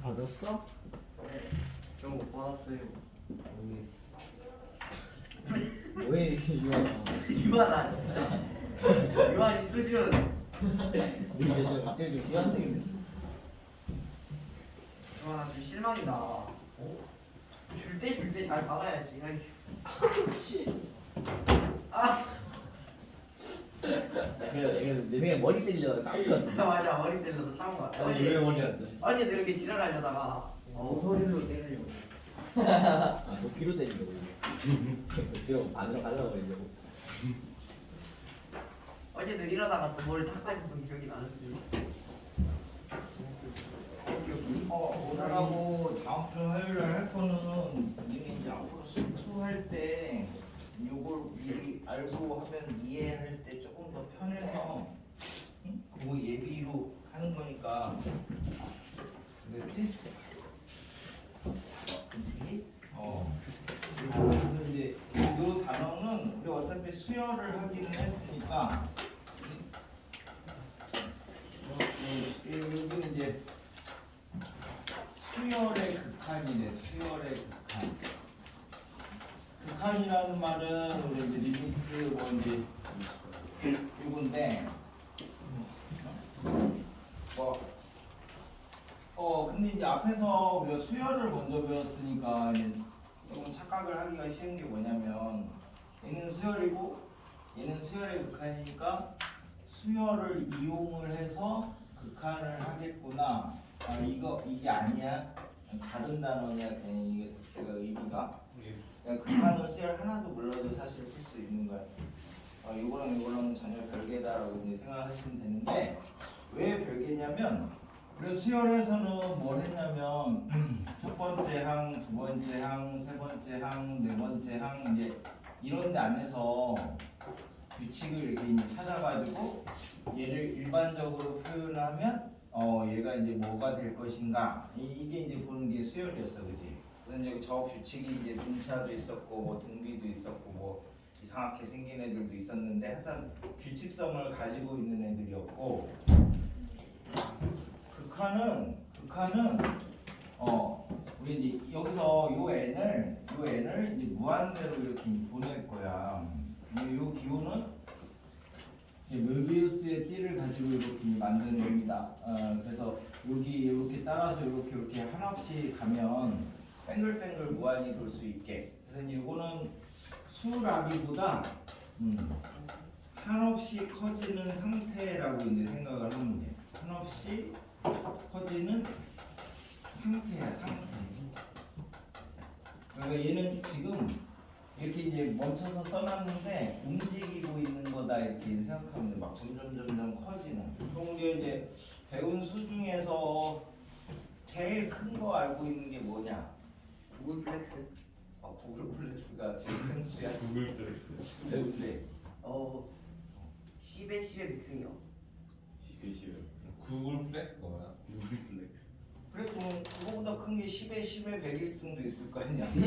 받았어? 저 못 받았어요. 왜 이렇게 유한아? 유한아 진짜. 유한이 수준. 이제 좀 갑자기 좀 시간적인데. 유한아 좀 실망이다. 줄 때 잘 받아야지. 아이. 아 그래 내 생각에 머리 때리려다 짱것 같은데. 맞아 머리 때려서 참은 거 같아. 왜 머리 안 돼? 어제도 이렇게 지랄하려다가 소리로 때리려고. 아, 너 귀로 때리려고 이제. 귀로 안으로 가려고 이러고. 어제도 이러다가 또 머리 탁 잡았던 기억이 나는데. 오늘하고 다음 주 화요일에 할 거는 우리는 이제 앞으로 수투할 때 요걸 미리 알고 하면 이해할 때 조금 더 편해서 그거 예비로 하는 거니까 그랬지? 그래서 이제 요 단어는 우리 어차피 수열을 하기는 했으니까 여기는 이제 수열의 극한이네. 수열의 극한. 극한이라는 말은 우리 이제 리미트 뭐 이제 요건데 근데 이제 앞에서 우리가 수열을 먼저 배웠으니까 조금 착각을 하기가 쉬운 게 뭐냐면 얘는 수열이고 얘는 수열의 극한이니까 수열을 이용을 해서 극한을 하겠구나. 이게 아니야. 다른 단어냐 그냥 이게 자체가 의미가. 그러니까 극한은 수열 하나도 몰라도 사실 풀 수 있는 거야. 이거랑 전혀 별개다라고 이제 생각하시면 되는데 왜 별개냐면 우리가 수열에서는 뭘 했냐면 첫 번째 항, 두 번째 항, 세 번째 항, 네 번째 항 이제 이런 데 안에서 규칙을 이렇게 이제 찾아가지고 얘를 일반적으로 표현하면 얘가 이제 뭐가 될 것인가 이게 이제 보는 게 수열이었어, 그렇지? 그래서 이제 저 규칙이 이제 등차도 있었고 뭐 등비도 있었고 뭐 이상하게 생긴 애들도 있었는데 하여튼 규칙성을 가지고 있는 애들이었고 극한은 우리 이제 여기서 요 n을 이제 무한대로 이렇게 보낼 거야. 요 기호는 mö비우스의 띠를 가지고 이렇게 만든 겁니다. 그래서 여기 이렇게 따라서 이렇게 한없이 가면 뱅글뱅글 무한히 돌 수 있게. 그래서 이제 이거는 수라기보다 한없이 커지는 상태라고 이제 생각을 하면 돼. 한없이 커지는 상태야, 상태. 그러니까 얘는 지금 이렇게 이제 멈춰서 써놨는데 움직이고 있는 거다 이렇게 생각하면 돼. 막 점점 커지는. 그럼 우리 이제 배운 수 중에서 제일 큰 거 알고 있는 게 뭐냐? 구글 플렉스. 구글 플렉스가 제일 큰 수야. 구글 플렉스. 배운데. 10의 10의 믹승이요. 구글 플렉스가 뭐야? 구글 플렉스. 그래 그럼 그거보다 큰 게 10에 10에 100일승도 있을 거 아니야. 그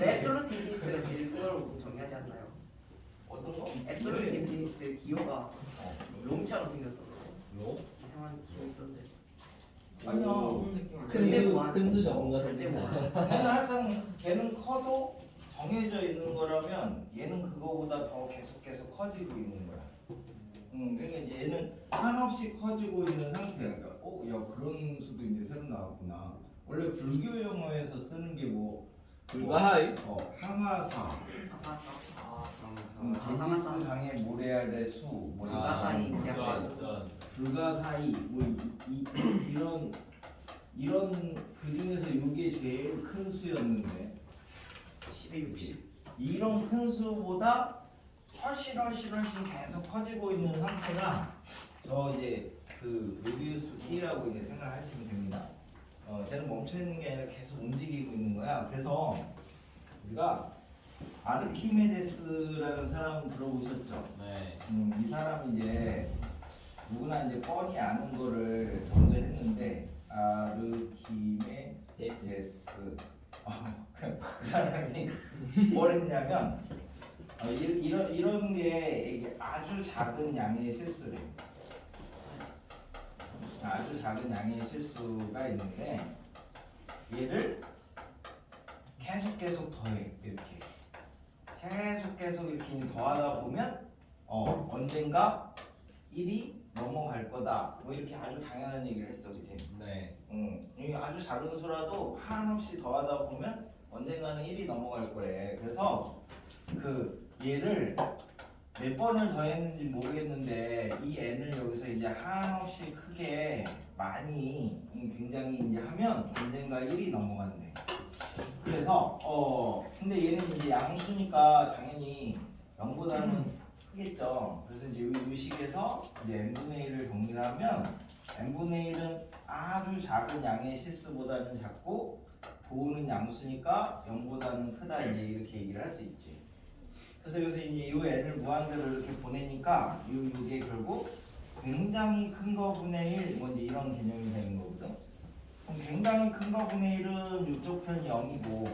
앱솔루트 인피니트를 제일 그걸로 정의하지 않나요? 어떤 거? 앱솔루트 인피니트 기호가 롬처럼 생겼더라고요. 로? 이상한 기호 있던데. 아니야. 큰수 전문가 절대 선생님. 무한. 하여튼 걔는 커도 정해져 있는 거라면 얘는 그거보다 더 계속 커지고 있는 거야. 그러니까 이제 얘는 한없이 커지고 있는 상태야. 그러니까 야 그런 수도 이제 새로 나왔구나. 원래 불교 용어에서 쓰는 게 불가하이? 항하사. 겐지스 강의 모래알의 수, 뭐 불가사의 불가사의, 뭐 이런 그 중에서 이게 제일 큰 수였는데 10의 60. 이런 큰 수보다 훨씬 계속 커지고 있는 상태가 저 이제 그 mö비우스 띠라고 이제 생각하시면 됩니다. 쟤는 멈춰 있는 게 아니라 계속 움직이고 있는 거야. 그래서 우리가 아르키메데스라는 사람 들어보셨죠? 네. 이 사람이 이제 누구나 이제 뻔히 아는 거를 먼저 했는데 아르키메데스 그 사람이 뭘 했냐면 이런 게 이게 아주 작은 양의 실수래. 아주 작은 양의 실수가 있는데 얘를 계속 더해 이렇게 계속 이렇게 더하다 보면 언젠가 1이 넘어갈 거다. 뭐 이렇게 아주 당연한 얘기를 했어, 그치? 네. 이게 아주 작은 수라도 한없이 더하다 보면 언젠가는 1이 넘어갈 거래. 그래서 그 얘를 몇 번을 더했는지 모르겠는데 이 n을 여기서 이제 한없이 크게 많이 굉장히 이제 하면 언젠가 1이 넘어간대. 그래서 근데 얘는 이제 양수니까 당연히 0보다는 크겠죠. 그래서 이제 이 식에서 이제 n분의 1을 정리를 하면 n분의 1은 아주 작은 양의 실수보다는 작고 부호는 양수니까 0보다는 크다 이제 이렇게 얘기를 할 수 있지. 그래서 여기서 이제 이 n을 무한대로 이렇게 보내니까 이게 결국 굉장히 큰 거분의 1 뭐 이제 이런 개념이 되는 거거든. 그럼 굉장히 큰 거분의 1은 이쪽 편이 0이고,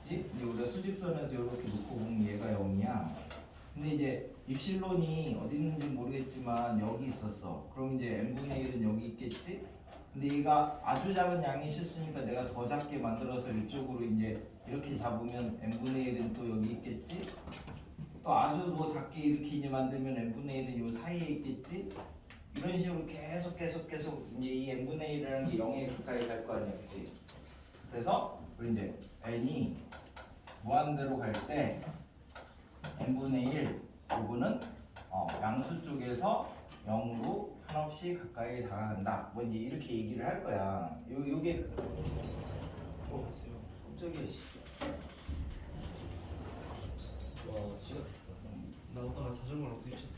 그치? 이제 우리가 수직선에서 이렇게 놓고 보면 얘가 0이야. 근데 이제 입실론이 어디 있는지 모르겠지만 여기 있었어. 그럼 이제 n분의 1은 여기 있겠지? 근데 얘가 아주 작은 양이 실수니까 내가 더 작게 만들어서 이쪽으로 이제 이렇게 잡으면 n분의 1은 또 여기 있겠지? 또 아주 뭐 작게 이렇게 이제 만들면 n분의 1은 요 사이에 있겠지? 이런 식으로 계속 이제 이 n분의 1이라는 게 0에 가까이 갈 거 아니야, 그치? 그래서 우리 이제 n이 무한대로 갈 때 n분의 1 부분은 양수 쪽에서 0으로 한없이 가까이 다가간다. 뭐 이제 이렇게 얘기를 할 거야. 요게 깜짝이야. 와, 지금 나오다가 자전거랑 부딪혔어.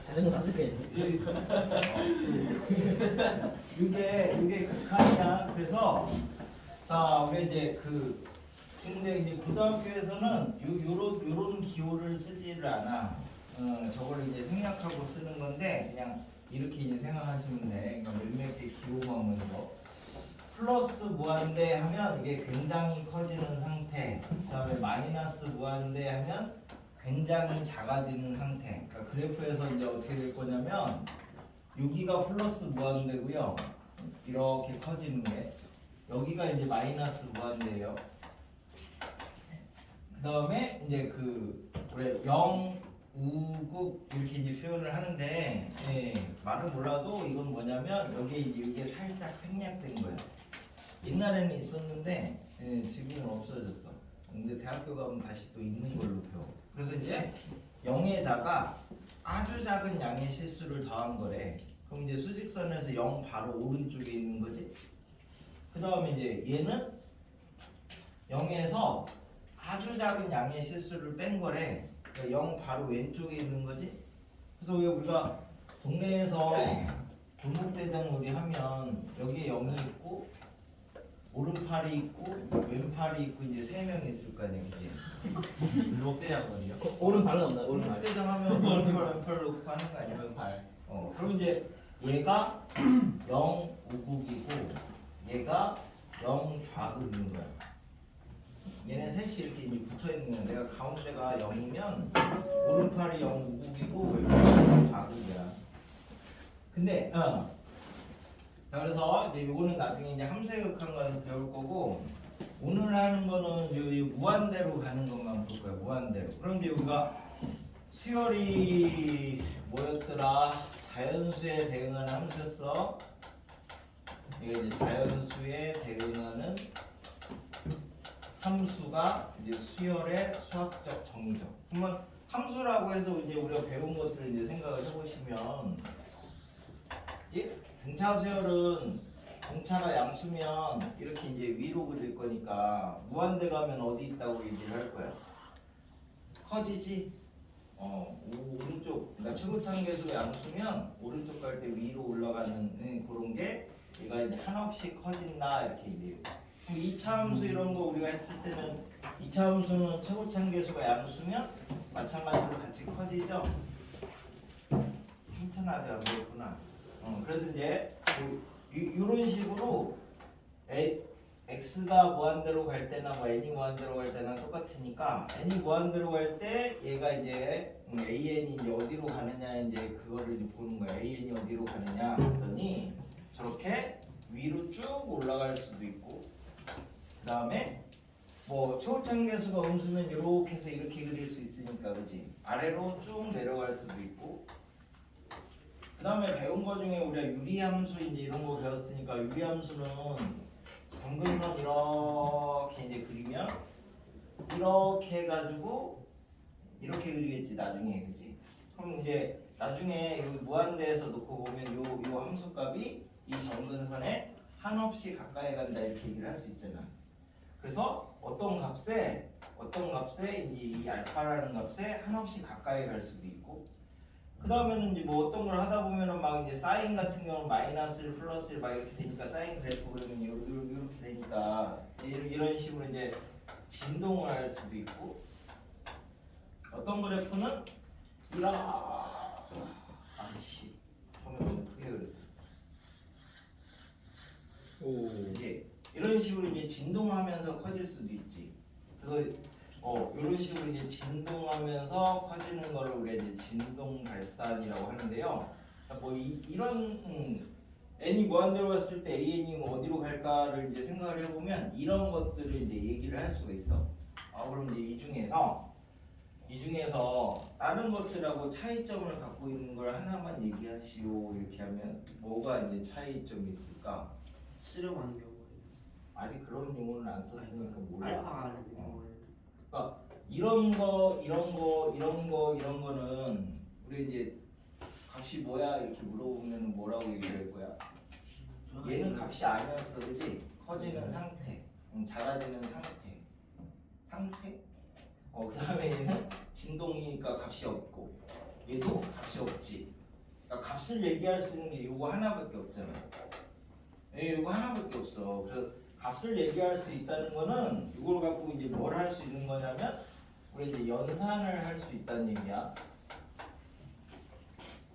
자전거 5개. 이게 극한이야. 그래서 자 우리 이제 근데 이제 고등학교에서는 요런 기호를 쓰지를 않아. 저걸 이제 생략하고 쓰는 건데 그냥 이렇게 이제 생각하시면 돼. 그러니까 몇몇 개 기호만 먼저. 플러스 무한대 하면 이게 굉장히 커지는 상태. 그다음에 마이너스 무한대 하면 굉장히 작아지는 상태. 그러니까 그래프에서 이제 어떻게 될 거냐면 여기가 플러스 무한대고요. 이렇게 커지는 게 여기가 이제 마이너스 무한대예요. 그다음에 이제 우리 0 우국 이렇게 이제 표현을 하는데 말은 몰라도 이건 뭐냐면 여기에 이제 이게 살짝 생략된 거예요. 옛날에는 있었는데 지금은 없어졌어. 근데 대학교 가면 다시 또 있는 걸로 배워. 그래서 이제 0에다가 아주 작은 양의 실수를 더한 거래. 그럼 이제 수직선에서 0 바로 오른쪽에 있는 거지. 그 다음에 이제 얘는 0에서 아주 작은 양의 실수를 뺀 거래. 그러니까 0 바로 왼쪽에 있는 거지. 그래서 우리가 동네에서 골목대장 놀이 하면 여기에 0이 있고 오른팔이 있고 왼팔이 있고 이제 3명이 있을 거 아니야, 그치? 골목대장거리요? 오른발은 없나? 오른발. 골목대장 하면 오른팔 왼팔 놓고 하는 거 아니야? 왼발. 그럼 이제 얘가 0 우국이고 얘가 0 좌극인 거야. 얘네 셋이 이렇게 이제 붙어 있는 거야. 내가 가운데가 0이면 오른팔이 0 우국이고 왼팔이 0 좌극이야. 근데 자, 그래서 이제 요거는 나중에 이제 함수의 극한 가서 배울 거고 오늘 하는 거는 요 무한대로 가는 것만 볼 거야. 무한대로. 그럼 이제 우리가 수열이 뭐였더라? 자연수에 대응하는 함수였어. 이게 이제 자연수에 대응하는 함수가 이제 수열의 수학적 정의죠. 그러면 함수라고 해서 이제 우리가 배운 것들 이제 생각을 해보시면, 이제 등차 수열은 등차가 양수면 이렇게 이제 위로 그릴 거니까 무한대 가면 어디 있다고 얘기를 할 거야. 커지지. 오른쪽, 그러니까 최고차는 계수가 양수면 오른쪽 갈 때 위로 올라가는 그런 게 얘가 이제 한없이 커진다 이렇게 얘기해요. 2차 함수 이런 거 우리가 했을 때는 2차 함수는 최고차는 계수가 양수면 마찬가지로 같이 커지죠. 3차는 아직 안 보였구나. 그래서 이제 이런 식으로 x가 무한대로 갈 때나 뭐 n이 무한대로 갈 때나 똑같으니까 n이 무한대로 갈 때 얘가 이제 AN이 이제 어디로 가느냐 이제 그거를 이제 보는 거야. AN이 어디로 가느냐 했더니 저렇게 위로 쭉 올라갈 수도 있고, 그 다음에 뭐 초창계수가 음수면 이렇게 해서 이렇게 그릴 수 있으니까, 그지? 아래로 쭉 내려갈 수도 있고, 그 다음에 배운 거 중에 우리가 유리함수 이제 이런 거 배웠으니까, 유리함수는 점근선 이렇게 이제 그리면 이렇게 해가지고 이렇게 그리겠지 나중에, 그지? 그럼 이제 나중에 여기 무한대에서 놓고 보면 요 함수값이 이 점근선에 한없이 가까이 간다 이렇게 얘기를 할 수 있잖아. 그래서 어떤 값에 이제 이 알파라는 값에 한없이 가까이 갈 수도 있고, 그 다음에는 이제 뭐 어떤 걸 하다 보면은 막 이제 사인 같은 경우는 마이너스를 플러스를 막 이렇게 되니까 사인 그래프 그러면 이렇게 되니까 이런 식으로 이제 진동을 할 수도 있고, 어떤 그래프는 아씨 처음에 너무 크게 그랬다. 이제 이런 식으로 이제 진동하면서 커질 수도 있지. 그래서 이런 식으로 이제 진동하면서 커지는 거를 우리가 이제 진동 발산이라고 하는데요. 뭐 이런 n이 무한대로 갔을 때 an이 뭐 어디로 갈까를 이제 생각을 해보면 이런 것들을 이제 얘기를 할 수가 있어. 그럼 이제 이 중에서 다른 것들하고 차이점을 갖고 있는 걸 하나만 얘기하시오 이렇게 하면 뭐가 이제 차이점이 있을까? 수렴하는 경우에 아직 그런 용어는 안 썼으니까 몰라. 알파가 하는 경우에 그러니까 이런 거는 우리 이제 값이 뭐야 이렇게 물어보면 뭐라고 얘기할 거야? 얘는 값이 아니었어, 그지? 커지는 상태, 작아지는 상태. 그 다음에 얘는 진동이니까 값이 없고, 얘도 값이 없지. 그러니까 값을 얘기할 수 있는 게 이거 하나밖에 없잖아. 이거 하나밖에 없어. 그래서 값을 얘기할 수 있다는 거는 이걸 갖고 이제 뭘 할 수 있는 거냐면 우리 이제 연산을 할 수 있다는 얘기야.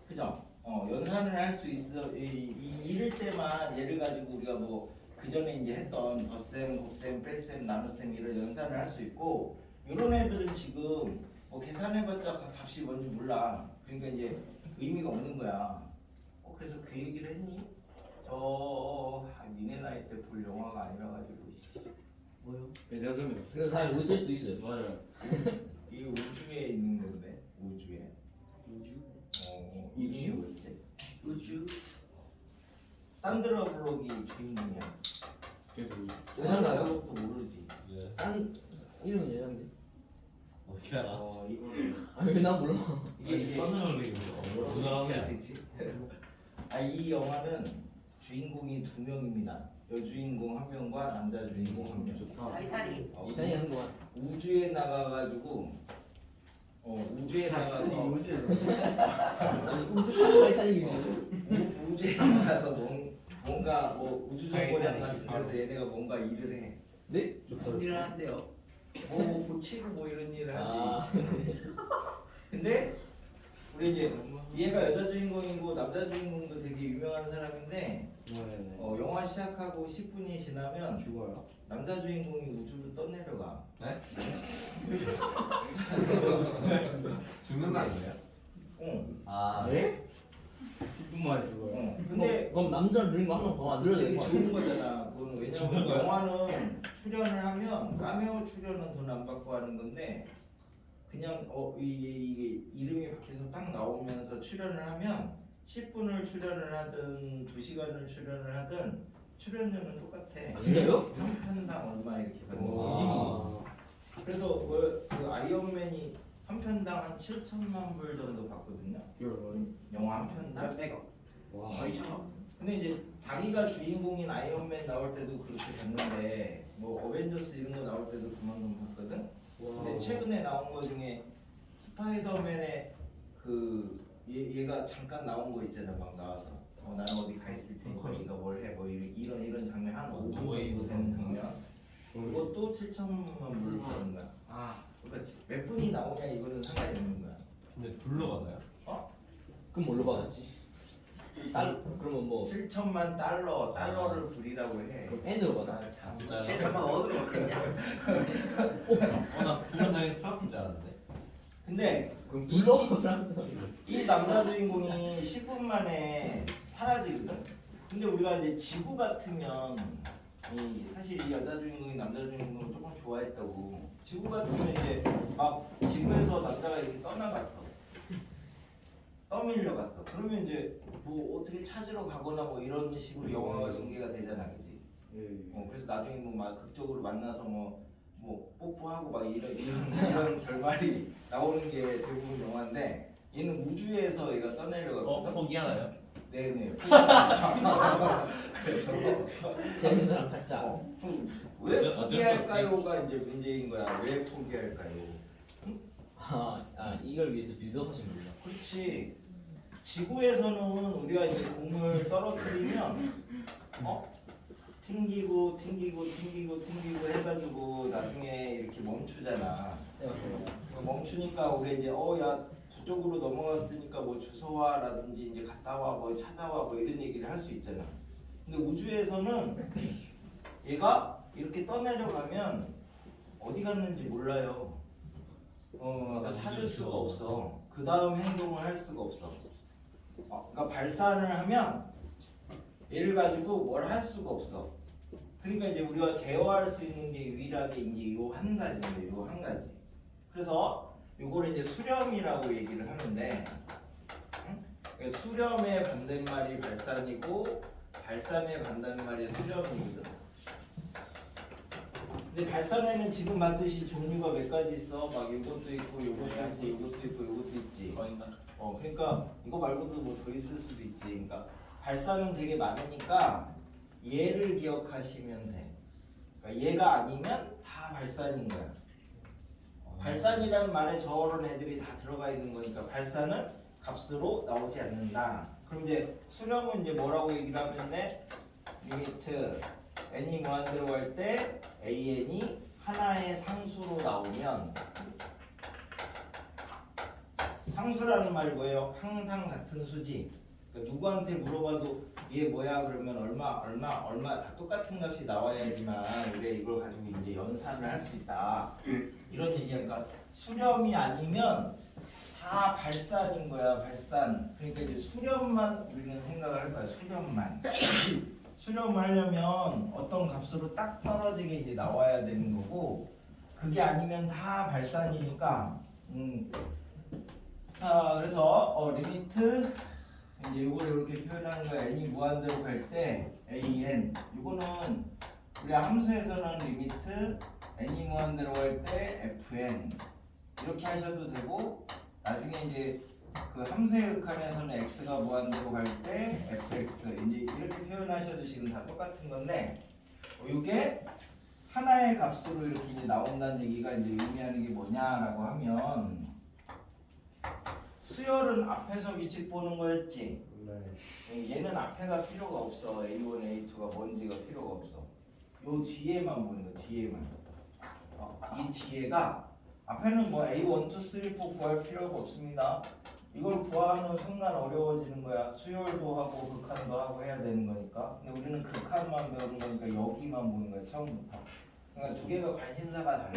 그죠? 연산을 할 수 있어. 이럴 때만 얘를 가지고 우리가 뭐 그 전에 이제 했던 덧셈, 곱셈, 뺄셈, 나눗셈 이런 연산을 할 수 있고, 이런 애들은 지금 뭐 계산해봤자 값이 뭔지 몰라. 그러니까 이제 의미가 없는 거야. 그래서 그 얘기를 했니? 니네 나이 때 볼 영화가 아니라 가지고. 뭐요? 괜찮습니다. 그래서 사실 웃을 수도 있어요. 맞아요. 이 우주에 있는 건데, 우주에. 이름이 뭐였지? 우주 산드라 블록이 주인공이야. 여잔가요? 블록도 모르지. 싼 이름은 여잔데. 어떻게 알아? 아니 왜 난 몰라. 이게 써드는 뭐라고 해야 되지? 이 영화는 주인공이 두 명입니다. 여주인공 한 명과 남자 주인공 한 명. 타이타닉 이상이 한 동안. 우주에 나가가지고 우주에 나가서 아니 우주 타이타닉이지. 우주에 나가서 뭔가 뭐 우주 정거장 같은 데서 얘네가 뭔가 일을 해. 네? 무슨 일을 하는데요? 뭐 고치고 뭐 이런 일을 하지. 아. 근데 우리 이제 얘가 여자 주인공이고 남자 주인공도 되게 유명한 사람인데 영화 시작하고 10분이 지나면 죽어요? 남자 주인공이 우주로 떠내려가. 네? 죽는다는 거예요? 응. 아 네? 10분 만에 죽어요. 근데 그럼 남자 주인공 한 명 더 만들어야 되게 되는 거 좋은 아니야? 거잖아. 그거는 왜냐면 좋은 거야? 영화는 출연을 하면 카메오 출연은 돈 안 받고 하는 건데, 그냥 이게 이름이 밖에서 딱 나오면서 출연을 하면 10분을 출연을 하든 2시간을 출연을 하든 출연료는 똑같아. 아, 진짜요? 한 편당 얼마 이렇게 받는 와. 거지. 그래서 그 아이언맨이 한 편당 한 7천만 불 정도 받거든요. 영화 한 편당. 몇백억 와. 거의 천억 근데 이제 자기가 주인공인 아이언맨 나올 때도 그렇게 됐는데, 뭐 어벤져스 이런 거 나올 때도 그만큼 받거든. 근데 최근에 나온 거 중에 스파이더맨의 그 얘가 잠깐 나온 거 있잖아. 막 나와서 나는 어디 가 있을 테니까 네가 뭘 해, 뭐 이런 장면 한 5분 정도 되는 장면. 그것도 7천만 불 받는 거야. 그러니까 몇 분이 나오냐 이거는 상관이 없는 거야. 근데 불러 받아요? 그럼 뭘로 받았지? 그러면 뭐 7천만 달러를 불이라고 해. 그럼 N으로 받아? 아, 참. 진짜요? 쟤 잠깐 얻으면 없겠냐? 나 불면 당연히 플러스인 줄 알았는데. 근데 그럼 불러라면서. 이 남자 주인공이 10분 만에 사라지거든. 근데 우리가 이제 지구 같으면 사실 이 여자 주인공이 남자 주인공을 조금 좋아했다고. 지구 같으면 이제 막 지구에서 남자가 이렇게 떠나갔어. 떠밀려갔어. 그러면 이제 뭐 어떻게 찾으러 가거나 뭐 이런 식으로 영화가 전개가 되잖아, 그지? 그래서 나중에 뭐 막 극적으로 만나서 뭐 뽀뽀하고 막 이런 결말이 나오는 게 대부분 영화인데 얘는 우주에서 얘가 떠내려갔거든. 포기하나요? 네네. 그래서 재밌는 사람 찾자. 왜 어쩔 수 포기할까요가 이제 문제인 거야. 왜 포기할까요? 이걸 위해서 빌드업하신 거죠. 그렇지. 지구에서는 우리가 이제 공을 떨어뜨리면 튕기고 해가지고 나중에 이렇게 멈추잖아. 네, 맞아요. 멈추니까 우리 이제 야 저쪽으로 넘어갔으니까 뭐 주워와라든지 이제 갔다 와 뭐 찾아와 뭐 이런 얘기를 할 수 있잖아. 근데 우주에서는 얘가 이렇게 떠내려가면 어디 갔는지 몰라요. 그러니까 찾을 수가 없어. 그 다음 행동을 할 수가 없어. 그러니까 발산을 하면 얘를 가지고 뭘 할 수가 없어. 그러니까 이제 우리가 제어할 수 있는 게 유일하게 이제 요 한 가지인데 요 한 가지. 그래서 요거를 이제 수렴이라고 얘기를 하는데, 그러니까 수렴의 반대말이 발산이고 발산의 반대말이 수렴이거든. 근데 발산에는 지금 봤듯이 종류가 몇 가지 있어. 막 요것도 있고 요것도 있고 요것도 있고 요것도 있지. 그러니까 이거 말고도 뭐 더 있을 수도 있지. 그러니까 발산은 되게 많으니까 얘를 기억하시면 돼. 그러니까 얘가 아니면 다 발산인 거야. 발산이라는 말에 저런 애들이 다 들어가 있는 거니까 발산은 값으로 나오지 않는다. 그럼 이제 수렴은 이제 뭐라고 얘기를 하면 돼? 리미트 n이 무한대로 갈 때 an이 하나의 상수로 나오면, 상수라는 말이 뭐예요? 항상 같은 수지. 그러니까 누구한테 물어봐도 얘 뭐야 그러면 얼마 다 똑같은 값이 나와야지만 우리가 이걸 가지고 이제 연산을 할 수 있다. 이런 얘기야. 그러니까 수렴이 아니면 다 발산인 거야. 발산. 그러니까 이제 수렴만 우리는 생각을 할 거야. 수렴만. 수렴을 하려면 어떤 값으로 딱 떨어지게 이제 나와야 되는 거고, 그게 아니면 다 발산이니까. 그래서 리미트 이제 이거를 이렇게 표현하는 거야. n이 무한대로 갈 때 an. 이거는 우리 함수에서는 리미트 n이 무한대로 갈 때 fn 이렇게 하셔도 되고, 나중에 이제 그 함수의 극한에서는 x가 무한대로 갈 때 fx 이제 이렇게 표현하셔도 지금 다 똑같은 건데, 이게 하나의 값으로 이렇게 이제 나온다는 얘기가 이제 의미하는 게 뭐냐라고 하면, 수열은 앞에서 위치 보는 거였지. 얘는 앞에가 필요가 없어. A1, A2가 뭔지가 필요가 없어. 요 뒤에만 보는 거. 뒤에만. 이 뒤에가 앞에는 뭐 A1, 2, 3, 4 구할 필요가 없습니다. 이걸 구하는 순간 어려워지는 거야. 수열도 하고 극한도 하고 해야 되는 거니까. 근데 우리는 극한만 배우는 거니까 여기만 보는 거야. 처음부터. 그러니까 두 개가 관심사가 달라.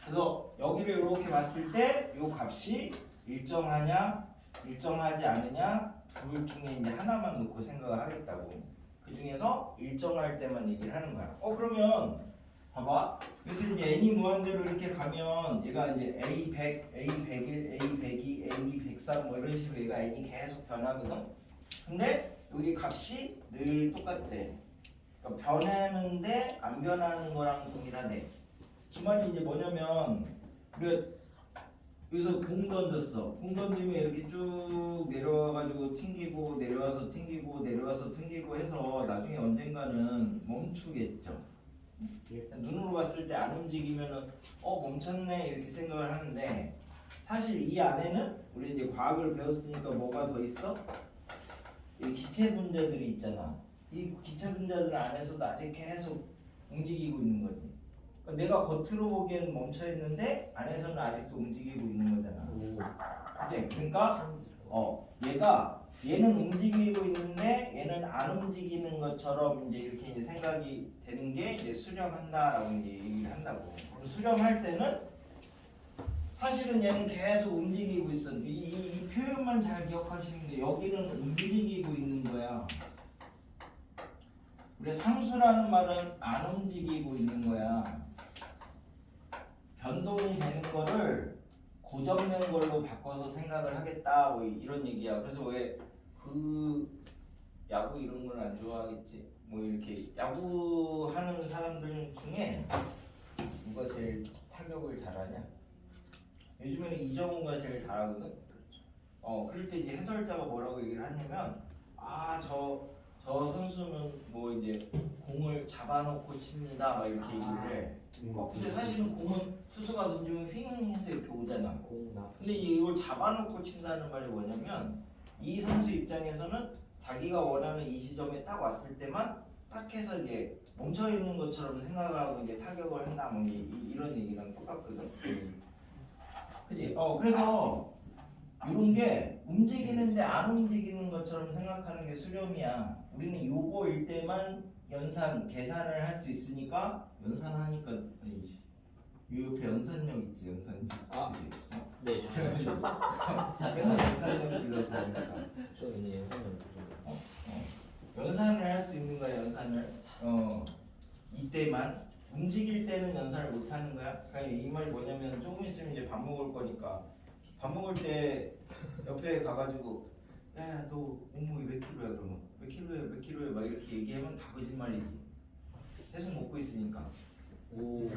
그래서 여기를 이렇게 봤을 때 이 값이 일정하냐, 일정하지 않으냐, 둘 중에 이제 하나만 놓고 생각을 하겠다고. 그 중에서 일정할 때만 얘기를 하는 거야. 그러면 봐봐. 그래서 이제 n이 무한대로 이렇게 가면 얘가 이제 a100, a101, a102, a103 뭐 이런 식으로 얘가 n이 계속 변하거든. 근데 여기 값이 늘 똑같대. 그러니까 변하는데 안 변하는 거랑 동일하대. 그 말이 이제 뭐냐면, 우리가 여기서 공 던졌어. 공 던지면 이렇게 쭉 내려와가지고 튕기고 내려와서 튕기고 내려와서 튕기고 해서 나중에 언젠가는 멈추겠죠. 눈으로 봤을 때 안 움직이면은 멈췄네 이렇게 생각을 하는데, 사실 이 안에는 우리 이제 과학을 배웠으니까 뭐가 더 있어? 이 기체 분자들이 있잖아. 이 기체 분자들 안에서도 아직 계속 움직이고 있는 거지. 내가 겉으로 보기에는 멈춰 있는데 안에서는 아직도 움직이고 있는 거잖아. 그치? 그러니까 얘는 움직이고 있는데 얘는 안 움직이는 것처럼 이제 이렇게 이제 생각이 되는 게 이제 수렴한다라고 이제 얘기를 한다고. 그럼 수렴할 때는 사실은 얘는 계속 움직이고 있어. 이 표현만 잘 기억하시는데 여기는 움직이고 있는 거야. 우리 상수라는 말은 안 움직이고 있는 거야. 변동이 되는 거를 고정된 걸로 바꿔서 생각을 하겠다 뭐 이런 얘기야. 그래서 왜 그 야구 이런 걸 안 좋아하겠지? 뭐 이렇게 야구 하는 사람들 중에 누가 제일 타격을 잘하냐? 요즘에는 이정우가 제일 잘하거든. 그럴 때 이제 해설자가 뭐라고 얘기를 하냐면 저 선수는 뭐 이제 공을 잡아놓고 칩니다 막 이렇게 얘기를 해. 근데 사실은 공은 투수가 던지면 휘잉해서 이렇게 오잖아. 근데 이걸 잡아놓고 친다는 말이 뭐냐면 이 선수 입장에서는 자기가 원하는 이 지점에 딱 왔을 때만 딱 해서 이제 멈춰 있는 것처럼 생각하고 이제 타격을 한다 뭐 이런 얘기랑 똑같거든. 그지? 그래서 이런 게 움직이는데 안 움직이는 것처럼 생각하는 게 수렴이야. 우리는 요거일 때만 계산을 할 수 있으니까 연산하니까 요 옆에 연산력 있지 연산력. 네, 좋죠. 맨날 연산력 불러서 하니까. 저 이제 연산력. 연산을 할 수 있는 거야 연산을. 이때만 움직일 때는 연산을 못 하는 거야. 그러니까 이 말이 뭐냐면 조금 있으면 이제 밥 먹을 거니까 밥 먹을 때 옆에 가가지고 야야 너 몸무게 몇 킬로야 그러면 몇 킬로야 막 이렇게 얘기하면 다 거짓말이지. 계속 먹고 있으니까. 오,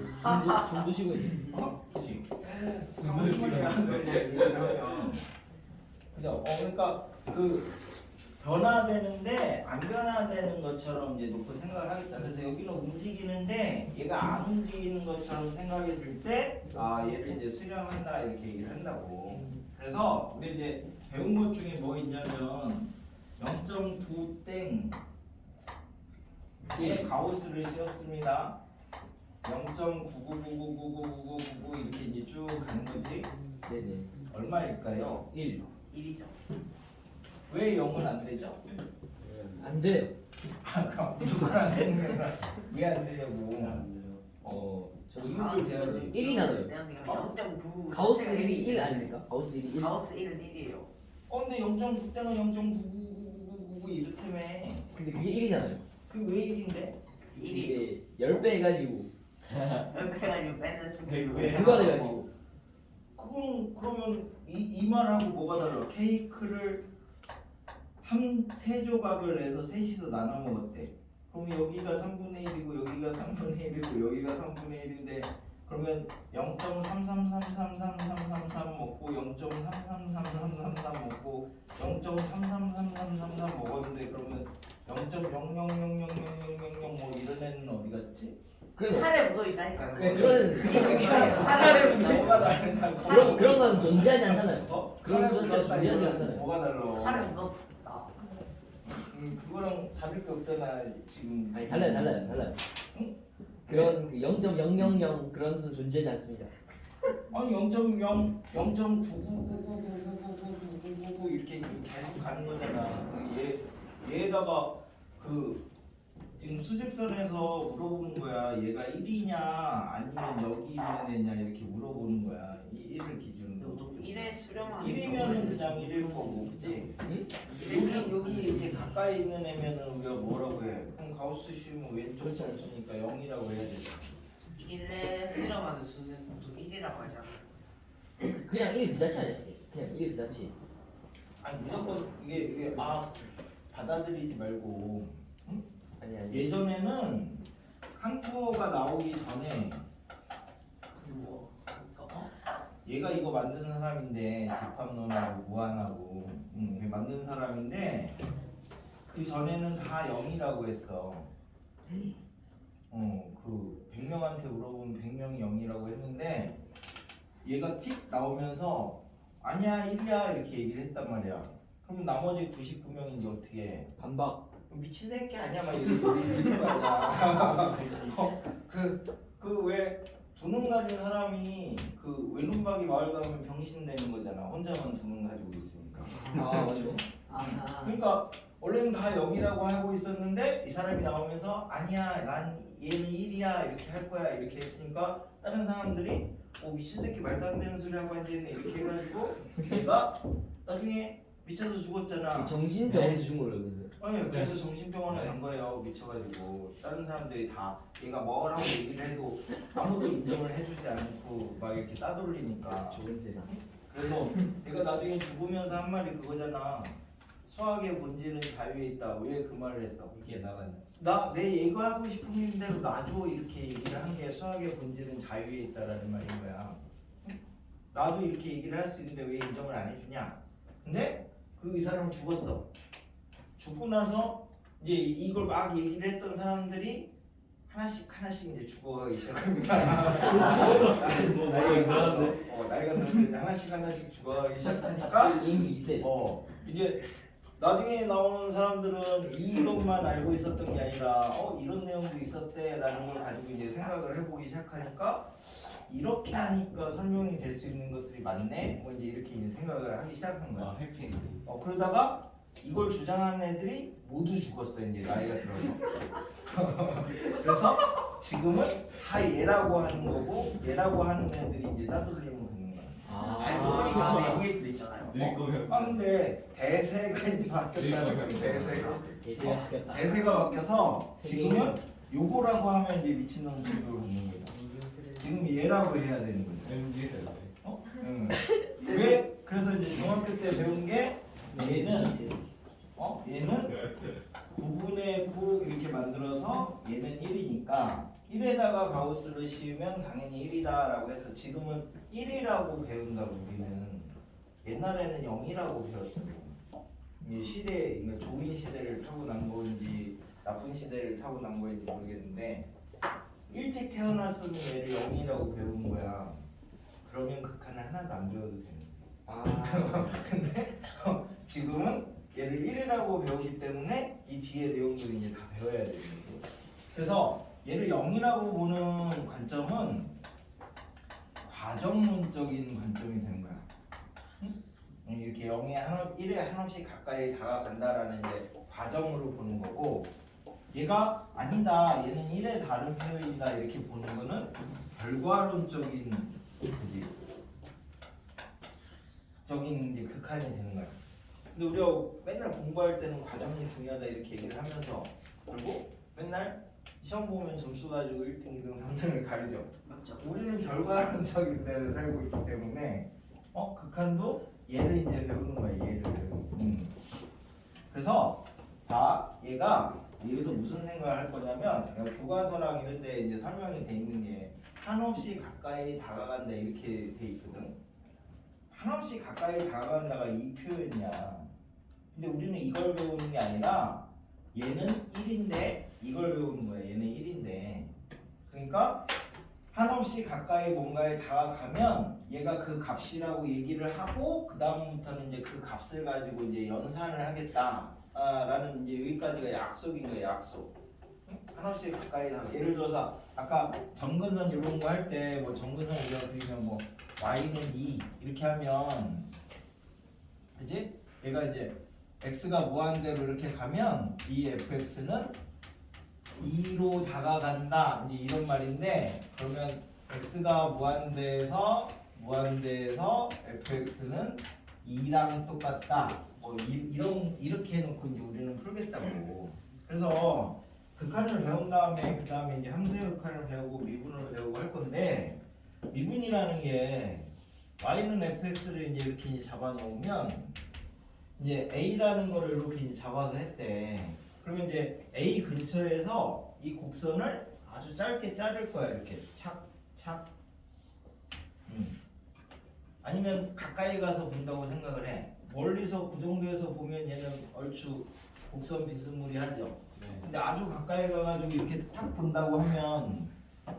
숨도 쉬고 있네. 그치? 거짓말이야 그런 거 얘기를 하면. 그죠? 그러니까 그 변화되는데 안 변화되는 것처럼 이제 놓고 생각을 하겠다. 그래서 여기는 움직이는데 얘가 안 움직이는 것처럼 생각이 들 때 얘를 이제 수렴한다 이렇게 얘기를 한다고. 그래서 우리 이제 배운 것 중에 뭐 있냐면 0.9땡 에 가우스를 씌웠습니다. 0.99999999 이렇게 이제 쭉 가는 거지. 네네. 얼마일까요? 1. 1이죠. 왜 0은 안 되죠? 안 돼요. 그럼 무조건 안 되는 거야. 왜 안 되냐고. 저 이유를 대야지. 1이잖아요. 0.9 가우스 1이 1 아닙니까? 가우스 1이 1. 가우스 1은 1이에요. 근데 0.9대는 0.9999 이렇다며. 근데 그게 1이잖아요. 그게 왜 1인데? 1이 이게 10배 해가지고 해가지고 빼는 좀 그거 돼가지고 그건 그러면 이 말하고 뭐가 달라? 케이크를 3조각을 해서 셋이서 나눠 먹었대. 그럼 여기가 3분의 1이고 여기가 3분의 1이고 여기가 3분의 1인데 그러면 0.33333333 먹고 0.333333 먹고 0.333333 먹었는데 그러면 0.00000000 뭐 이런 애는 어디 갔지? 그래서 살에 묻어있다니까. 그런 살에 뭐가 다르냐고. 그런 건 존재하지 않잖아요. 그런 살에 수단이 묻었다, 존재하지 이거는 않잖아요. 뭐가 달라? 살에 묻었다. 그거랑 다를 게 없잖아 지금. 아니 달라요. 응? 그런 그 0.000 그런 수 존재하지 않습니다. 아니 0.0, 0.99999999 이렇게 계속 가는 거잖아. 얘에다가 그 지금 수직선에서 물어보는 거야. 얘가 1이냐 아니면 여기 있는 애냐 이렇게 물어보는 거야. 이 1을 기준으로. 1에 수렴하는 1이면은 그냥 1일 거고, 그치? 응? 여기 이렇게 가까이 있는 애면은 우리가 뭐라고 해? 그럼 가우스 씌우면 왼쪽 그렇죠. 점수니까 0이라고 해야 되지. 1에 수렴하는 수는 보통 1이라고 하지 않아요. 그냥 1 그 자체 아니에요. 그냥 1 그 자체. 아니 무조건 이게 받아들이지 말고. 응? 아니. 예전에는 칸토가 나오기 전에 얘가 이거 만든 사람인데 집합론하고 무한하고 만든 사람인데 그 전에는 다 0이라고 했어. 그 100명한테 물어보면 100명이 0이라고 했는데 얘가 틱 나오면서 아니야 1이야 이렇게 얘기를 했단 말이야. 그럼 나머지 99명인지 어떻게 해? 반박. 미친 새끼 아니야 막 이러는 거 아니야. 그 왜 두눈 가진 사람이 그 외눈박이 마을 가면 병신 되는 거잖아. 혼자만 두눈 가지고 있으니까. 맞죠. 그러니까 원래는 다 0이라고 하고 있었는데 이 사람이 나오면서 아니야 난 얘는 1이야 이렇게 할 거야 이렇게 했으니까 다른 사람들이 미친 새끼 말도 안 되는 소리 하고 앉아있네 이렇게 해가지고 얘가 나중에 미쳐서 죽었잖아. 정신병원에서 준 거예요, 근데. 아니 그래서 정신병원에 간 거예요. 미쳐가지고 다른 사람들이 다 얘가 뭐라고 얘기를 해도 아무도 인정을 해주지 않고 막 이렇게 따돌리니까. 좋은 세상. 그래서 얘가 나중에 죽으면서 한 말이 그거잖아. 수학의 본질은 자유에 있다. 왜 그 말을 했어? 이게 나가냐? 나 내 얘기하고 싶은 대로 놔줘 이렇게 얘기를 한 게 수학의 본질은 자유에 있다라는 말인 거야. 나도 이렇게 얘기를 할 수 있는데 왜 인정을 안 해주냐? 근데 그 이 사람은 죽었어. 죽고 나서 이제 이걸 막 얘기를 했던 사람들이 하나씩 이제 죽어가기 시작합니다. 나이가 들었어. 나이가 들었을 때 하나씩 죽어가기 시작하니까 게임 리셋. 이제 나중에 나오는 사람들은 이것만 알고 있었던 게 아니라 이런 내용도 있었대라는 걸 가지고 이제 생각을 해보기 시작하니까 이렇게 하니까 설명이 될 수 있는 것들이 많네. 뭐 이제 이렇게 이제 생각을 하기 시작한 거야. 해피엔드. 그러다가 이걸 주장하는 애들이 모두 죽었어 이제 나이가 들어서. 그래서 지금은 다 얘라고 하는 거고 얘라고 하는 애들이 이제 따돌림을 받는 거야. 알고 보니까 내용일 수도 있잖아요. 늘 거면. 근데 대세가 이제 바뀌었다는 거예요. 대세가 바뀌었다. 대세가 바뀌어서 지금은 요거라고 하면 이제 미친놈 소리를 듣는 거예요. 지금 얘라고 해야 되는 거예요. MG 세대. 응. 왜? 그래서 이제 중학교 때 배운 게 얘는 얘는 9분의 9 이렇게 만들어서 얘는 1이니까 1에다가 가우스를 씌우면 당연히 1이다라고 해서 지금은 1이라고 배운다고 우리는. 옛날에는 0이라고 배웠어요. 이 시대, 그러니까 좋은 시대를 타고 난 건지 나쁜 시대를 타고 난 건지 모르겠는데 일찍 태어났으면 얘를 0이라고 배운 거야. 그러면 극한을 하나도 안 배워도 되는 거야. 근데 지금은 얘를 1이라고 배우기 때문에 이 뒤에 내용들을 이제 다 배워야 되는 거죠. 그래서 얘를 0이라고 보는 관점은 과정론적인 관점이 되는 거야. 이렇게 1에 한없이 가까이 다가간다라는 이제 과정으로 보는 거고, 얘가 아니다, 얘는 1의 다른 표현이다 이렇게 보는 거는 결과론적인 그지 적인 이제 극한이 되는 거야. 근데 우리가 맨날 공부할 때는 과정이 중요하다 이렇게 얘기를 하면서 그리고 맨날 시험 보면 점수 가지고 1등, 2등, 3등을 가리죠. 맞죠. 우리는 결과론적인 데를 살고 있기 때문에 극한도 얘를 이제 배우는 거야, 얘를. 그래서 자, 얘가 여기서 무슨 생각을 할 거냐면 교과서랑 이런 데 이제 설명이 돼 있는 게 한없이 가까이 다가간다 이렇게 돼 있거든. 한없이 가까이 다가간다가 이 표현이야. 근데 우리는 이걸 배우는 게 아니라 얘는 1인데 이걸 배우는 거야. 얘는 1인데. 그러니까 한없이 가까이 뭔가에 다가가면 얘가 그 값이라고 얘기를 하고 그 다음부터는 이제 그 값을 가지고 이제 연산을 하겠다라는 이제 여기까지가 약속인 거예요. 약속. 한없이 가까이 다가. 예를 들어서 아까 점근선 이런 거 할 때 뭐 점근선 우리가 그리면 뭐 y는 2 이렇게 하면 그지? 얘가 이제 x가 무한대로 이렇게 가면 이 fx는 2로 다가간다 이제 이런 말인데, 그러면 x가 무한대에서 fx는 2랑 똑같다 뭐 이렇게 해놓고 이제 우리는 풀겠다고. 그래서 극한을 배운 다음에 그 다음에 이제 함수의 극한을 배우고 미분을 배우고 할 건데, 미분이라는 게 y는 fx를 이제 이렇게 이제 잡아놓으면 이제 a라는 거를 이렇게 이제 잡아서 했대. 그러면 이제 A 근처에서 이 곡선을 아주 짧게 자를 거야. 이렇게 착착. 아니면 가까이 가서 본다고 생각을 해. 멀리서 그 정도에서 보면 얘는 얼추 곡선 비스무리하죠. 네. 근데 아주 가까이 가가지고 이렇게 탁 본다고 하면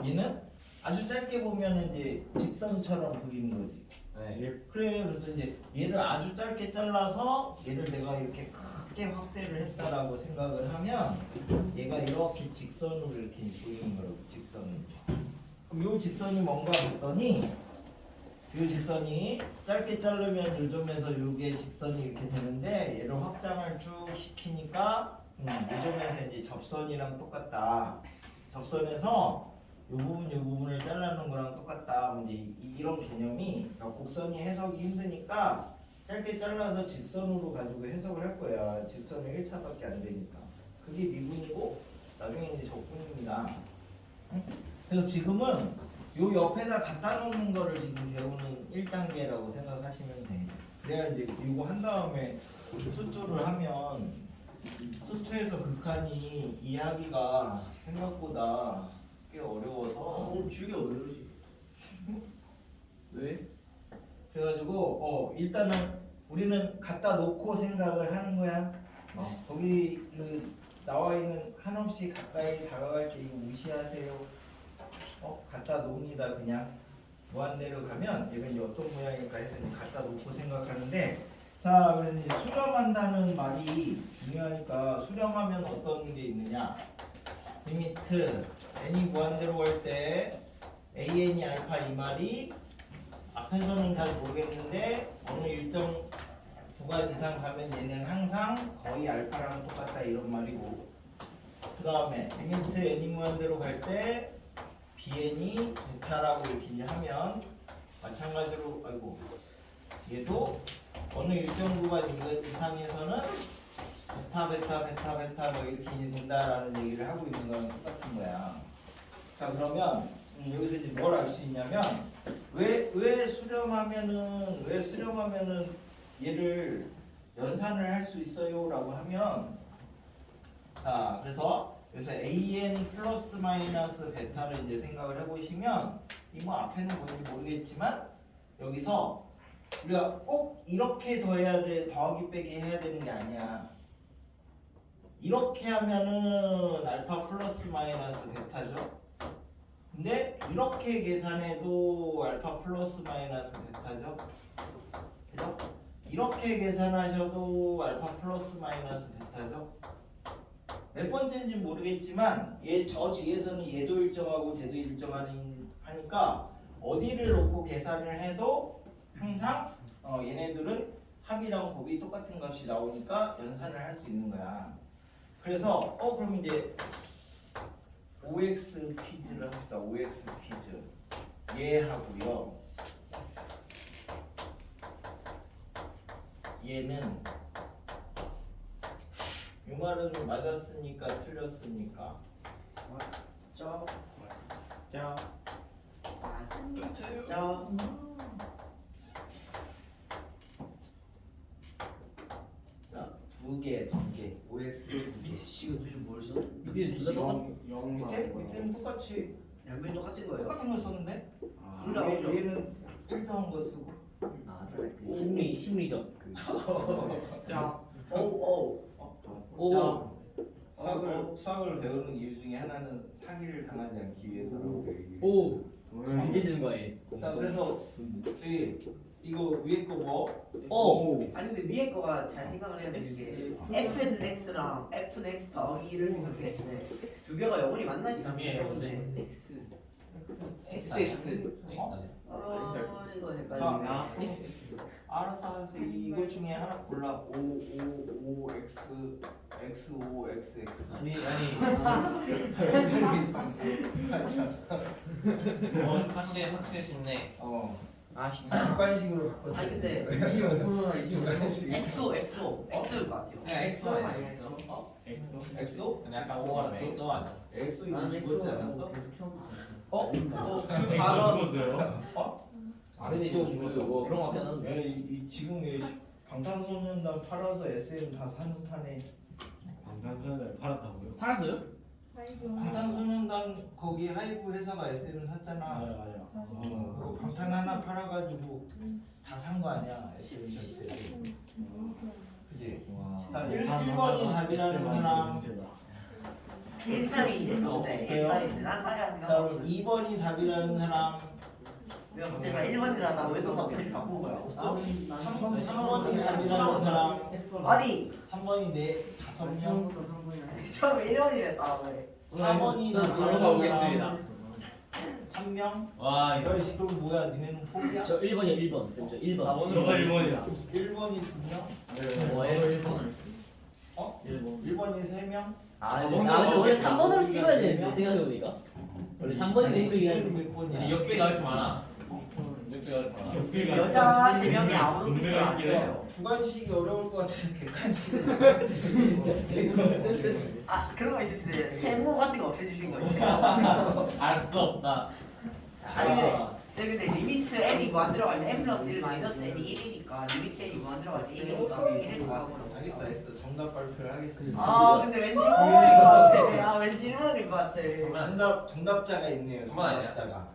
얘는 아주 짧게 보면 이제 직선처럼 보이는 거지. 네. 그래, 그래서 이제 얘를 아주 짧게 잘라서 얘를 내가 이렇게 크게 확대를 했다라고 생각을 하면 얘가 이렇게 직선으로 이렇게 보이는 거라고. 직선으로. 그럼 이 직선이 뭔가 했더니 이 직선이 짧게 자르면 요점에서 이게 직선이 이렇게 되는데 얘를 확장을 쭉 시키니까 요점에서 이제 접선이랑 똑같다. 접선에서 요 부분을 잘라놓은 거랑 똑같다. 이제 이런 개념이 그러니까 곡선이 해석이 힘드니까 짧게 잘라서 직선으로 가지고 해석을 할 거야. 직선은 1차밖에 안 되니까. 그게 미분이고 나중에 이제 적분입니다. 응? 그래서 지금은 요 옆에다 갖다 놓는 거를 지금 배우는 1단계라고 생각하시면 돼. 그래야 이제 이거 한 다음에 수투를 하면 수투에서 극한이 이해하기가 생각보다 꽤 어려워서 주기 어려우지. 왜? 그래가지고 일단은 우리는 갖다 놓고 생각을 하는 거야. 네. 거기 그 나와 있는 한없이 가까이 다가갈 때 이거 무시하세요. 갖다 놓습니다. 그냥 무한대로 가면 얘가 이제 어떤 모양일까 해서 이제 갖다 놓고 생각하는데 자 그래서 이제 수렴한다는 말이 중요하니까 수렴하면 어떤 게 있느냐 리미트 n이 무한대로 갈 때 an이 알파 이 말이 앞에서는 잘 모르겠는데 어느 일정 구간 이상 가면 얘는 항상 거의 알파랑 똑같다 이런 말이고 그 다음에 리미트 n이 무한대로 갈 때 bn이 베타라고 이렇게 이제 하면 마찬가지로 아이고 얘도 어느 일정 구간 이상에서는 베타 뭐 이렇게 이제 된다라는 얘기를 하고 있는 거랑 똑같은 거야. 자 그러면 여기서 이제 뭘 알 수 있냐면 왜 수렴하면은 얘를 연산을 할 수 있어요라고 하면 자 그래서 an 플러스 마이너스 베타를 이제 생각을 해보시면 이 뭐 앞에는 뭔지 모르겠지만 여기서 우리가 꼭 이렇게 더해야 돼 더하기 빼기 해야 되는 게 아니야. 이렇게 하면은 알파 플러스 마이너스 베타죠. 근데 이렇게 계산해도 알파 플러스 마이너스 베타죠. 그죠? 이렇게 계산하셔도 알파 플러스 마이너스 베타죠. 몇 번째인지 모르겠지만 저 뒤에서는 얘도 일정하고 쟤도 일정하니까 어디를 놓고 계산을 해도 항상 얘네들은 합이랑 곱이 똑같은 값이 나오니까 연산을 할 수 있는 거야. 그래서 그럼 이제 OX 퀴즈를 합시다. OX 퀴즈 얘하고요. 얘는 이 말은 맞았습니까? 틀렸습니까? 저. 자, 저. 자, 두 개. OX 두 개. 밑에 씨가 도대체 뭘 써? 이게 둘다 똑같. 밑에는 똑같이 양면이 똑같은 거예요? 똑같은 걸 썼는데 몰라. 얘는 1더한 거 쓰고 아, 그 심리적 그. 자. 오. 오. 수학을 배우는 이유 중에 하나는 사기를 당하지 않기 위해서라고 얘기해요. 오. 이제 쓰는 거예요. 자 그래서 이거 위에 거 뭐? 오. 아니 근데 위에 거가 잘 생각을 해야 되는 게 f는 x랑 f는 x 더하기를 생각해. 두 개가 영원히 만나지 않기 때문에 XX. 이거 헷갈리네. 알았어. 이거 중에 하나 골라. O X X O X X. 아니 확실히 쉽네. 객관식으로 바꿔서. 아니 근데 xo x일 것 같아요. 엑소 아니야? 엑소? 약간 오버하는 엑소 아니야? 엑소 이거 죽었지 않았어? 그 발언 근데 이거 뭐 그런 거 같긴 한데. 지금 방탄소년단 팔아서 SM 다 사는 판에 방탄소년단 팔았다고요? 팔았어요? 방탄소년단 거기 하이브 회사가 SM 샀잖아. 맞아요. 그거 방탄 하나 팔아가지고 다 산 거 아니야 SM 전체. 그지? 자 1번이 답이라는 사람. 132 없어요? 132 난 사야 자 그럼 2번이 답이라는 사람. 내가 문제가 1번이라 왜또 답을 바꾼 거야? 없어? 3번이 답이라는 사람. 아니 3번이 5명. 처음에 1번이랬다 왜? 4번이 저는 바로 가보겠습니다. 1명. 와 이거 야, 그럼 뭐야? 니네는 포기야? 저 1번이요, 1번. 저 1번. 저거 1번이야. 1번이 2명? 뭐예요, 1번을? 1번이 3명? 근데 원래 3번으로 찍어야 되는데 생각해보니까. 원래 원래 3번이 공백이라는 몇 번이야? 역배가 이렇게 많아. 역배가 이렇게 많아. 역배가 여자 3명이 아무도 투표를 안 있긴 해요. 주관식이 어려울 것 같아서 객관식. 아 그런 거 있었어요. 세모 같은 거 없애주신 거 있어요. 알수 없다. 아니 근데 리미트 n이 무한 들어갈 때 n 플러스 1 마이너스 n이 1이니까 리미트 n이 무한 들어갈 때 1이니까 1을 더하고 알겠어. 정답 발표를 하겠습니다. 아 근데 왠지 1번일 것 같아. 아 왠지 1번일 것 같아. 정답자가 있네요. 정말 아니야? 정답자가.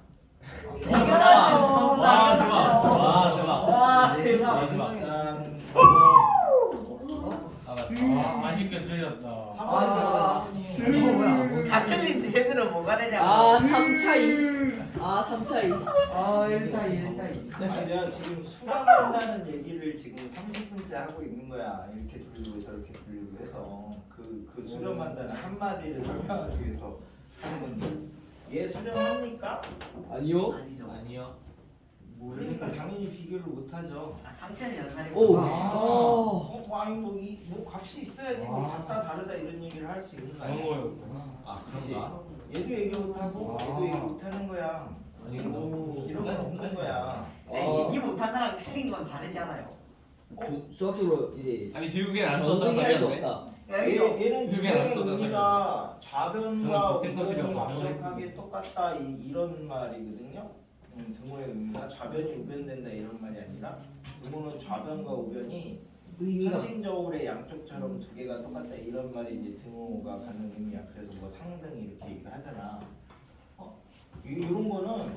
당연하죠. 와, 대박. 당연하죠. 와 대박. 대박. 짠. 아쉽게 틀렸다. 아, 다 틀린 얘들은 뭐가 되냐? 아 3차이 아 3차이 아 1차이 1차이 아니, 내가 지금 수강한다는 얘기를 지금 30분째 하고 있는 거야. 이렇게 돌리고 저렇게 돌리고 해서 그 수렴한다는 한마디를 설명하기 위해서 하는 건데 얘 수렴합니까? 아니요 아니죠. 아니요. 그러니까 당연히 비교를 못 하죠. 아, 3차는 연산이 오 아니 뭐 값이 있어야지 뭐 같다 다르다 이런 얘기를 할 수 있는 거 그런 아니야? 거였구나. 아 그런가? 얘도 얘기 못 하고 얘도 얘기 못 하는 거야. 아니 이런 거 없는 거야. 네, 얘기 못한다랑 틀린 건 다르잖아요. 수학적으로 이제 아니 결국엔 안 정의 할수 썼다. 없다 여기서 얘는 그게 안 주변의 썼다는 의미가 좌변과 저는 그때 우변이 것들이랑 완벽하게 과정을 똑같다 이런 말이거든요. 등호의 의미가 좌변이 우변된다 이런 말이 아니라 등호는 좌변과 우변이 의미가 선심적으로 양쪽처럼 두 개가 똑같다 이런 말이 이제 등호가 갖는 의미야. 그래서 뭐 상등 이렇게 얘기를 하잖아. 이런 거는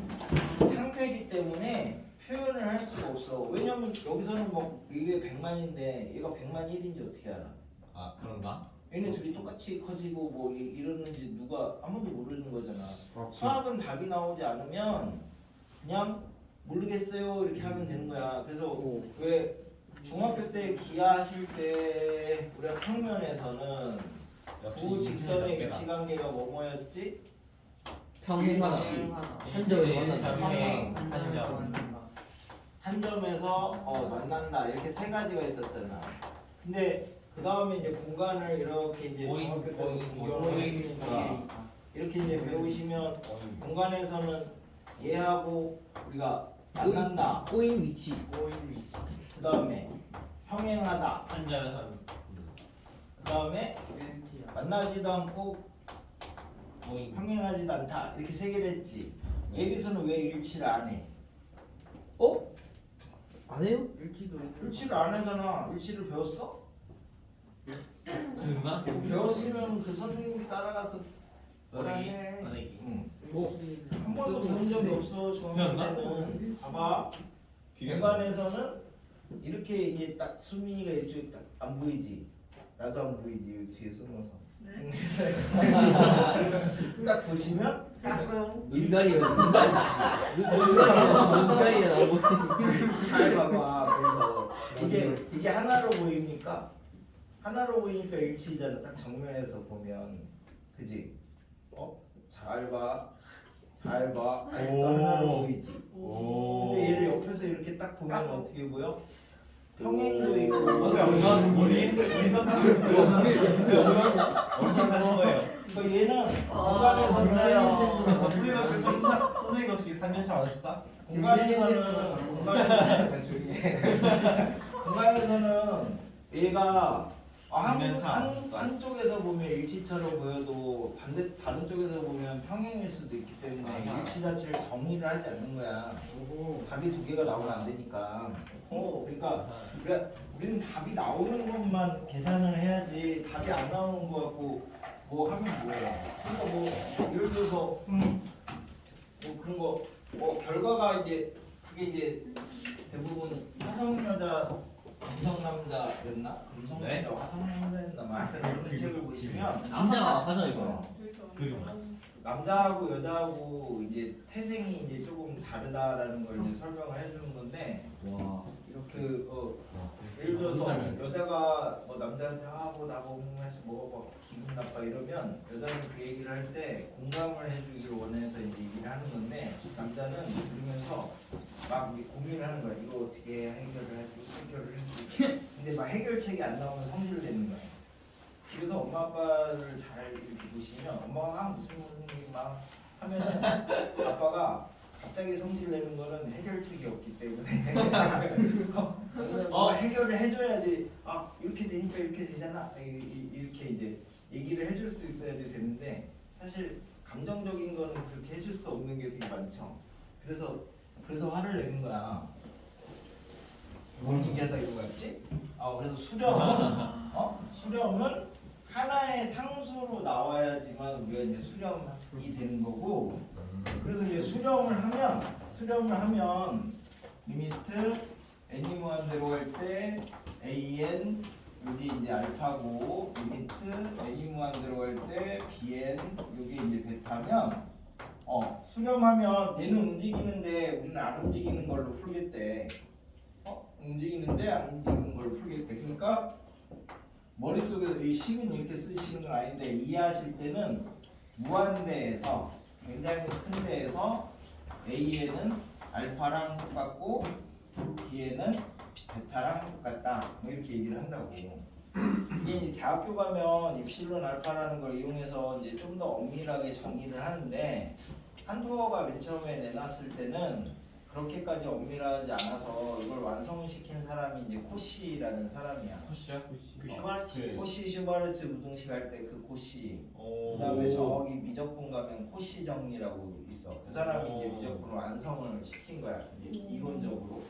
상태이기 때문에 표현을 할 수가 없어. 왜냐면 여기서는 뭐 이게 100만인데 얘가 100만 1인지 어떻게 알아? 아 그런가? 얘네 둘이 똑같이 커지고 뭐 이러는지 누가 아무도 모르는 거잖아. 수학은 답이 나오지 않으면 그냥 모르겠어요 이렇게 하면 되는 거야. 그래서 왜 중학교 때 기하하실 때 우리가 평면에서는 두 직선의 위치관계가 뭐였지? 평행하다 한 점에서 만난다 평행 한점. 한 점에서 만난다 이렇게 세 가지가 있었잖아. 근데 그 다음에 이제 공간을 이렇게 이제 중학교 때 공경을 했으니까 이렇게 이제 배우시면 공간에서는 얘하고 우리가 만난다. 꼬인 위치 그 다음에 평행하다. 한 점에서 그 다음에 만나지도 않고 모임. 평행하지도 않다. 이렇게 세 개를 했지. 여기서는 왜 일치를 안 해? 어? 안 해요? 일치를 안 하잖아. 일치를 배웠어? 그런가? 배웠으면 그 선생님 따라가서 뭐라 써내기. 해. 써내기. 응. 뭐 한 번도 배운 적이 없어. 중학교 때는. 봐봐. 공간에서는 이렇게 이제 딱 수민이가 이쪽에 딱 안 보이지. 나도 안 보이지. 여기 뒤에 숨어서. 딱 보시면 눈가리가 나오고 잘 봐봐. 그래서 이게 하나로 보입니까? 하나로 보이니까 일치잖아. 딱 정면에서 보면, 그지? 잘 봐, 잘 봐. 아직도 하나로 보이지. 근데 얘를 옆에서 이렇게 딱 보면 어떻게 보여? 평행도 있고. 우리 선생님 어디서 하신 거예요? 그러니까 얘는 공간에서는 선생님 혹시 3년차 맞았어? 공간에서는 얘가 삼년 차. 한쪽에서 보면 일치처럼 보여도 다른 쪽에서 보면 평행일 수도 있기 때문에 아하. 일치 자체를 정의를 하지 않는 거야. 답이 두 개가 나오면 안 되니까. 그러니까 우리는 답이 나오는 것만 계산을 해야지 답이 안 나오는 거 갖고 뭐 하면 뭐해. 그러니까 뭐 예를 들어서 뭐 그런 거 결과가 이제 그게 이제 대부분 화성 여자 금성 남자였나? 금성 네? 남자 화성 남자였나? 뭐 약간 이런 책을 보시면 남자가 화성이고 어, 남자하고 여자하고 이제 태생이 이제 조금 다르다라는 걸 이제 설명을 해주는 건데 와 이렇게 예를 들어서 여자가 남자한테 뭐 나보면서 뭐 기분 나빠 이러면 여자는 그 얘기를 할 때 공감을 해주기를 원해서 이제 얘기를 하는 건데 남자는 들으면서 막 이제 고민을 하는 거야. 이거 어떻게 해결을 하지? 근데 막 해결책이 안 나오면 성질을 내는 거야. 집에서 엄마 아빠를 잘 이렇게 보시면 엄마가 막 무슨 얘기 막 하면은 아빠가 갑자기 성질 내는 거는 해결책이 없기 때문에 해결을 해줘야지. 아 이렇게 되니까 이렇게 되잖아. 이렇게 이제 얘기를 해줄 수 있어야 되는데 사실 감정적인 거는 그렇게 해줄 수 없는 게 되게 많죠. 그래서 화를 내는 거야. 뭔 얘기하다 이거 같지? 그래서 수렴은 하나의 상수로 나와야지만 우리가 이제 수렴이 되는 거고. 그래서 이제 수렴을 하면 리미트 n이 무한대로 할 때 an 여기 이제 알파고, 리미트 n이 무한대로 할 때 bn 여기 이제 베타면 수렴하면 얘는 움직이는데 우리는 안 움직이는 걸로 풀겠대. 움직이는데 안 움직이는 걸로 풀겠대. 그러니까 머릿속에 이 식은 이렇게 쓰시는 건 아닌데 이해하실 때는 무한대에서 굉장히 큰 데에서 A에는 알파랑 똑같고 B에는 베타랑 똑같다. 뭐 이렇게 얘기를 한다고. 이게 이제 대학교 가면 입실론 알파라는 걸 이용해서 이제 좀 더 엄밀하게 정의를 하는데 한국어가 맨 처음에 내놨을 때는 그렇게까지 엄밀하지 않아서 이걸 완성시킨 사람이 이제 코시라는 사람이야. 코시야? 그 슈바르츠. 코시 슈바르츠 무등식 할 때 그 코시. 그다음에 저기 미적분 가면 코시 정리라고 있어. 그 사람이 이제 미적분을 완성을 시킨 거야. 이제 이론적으로.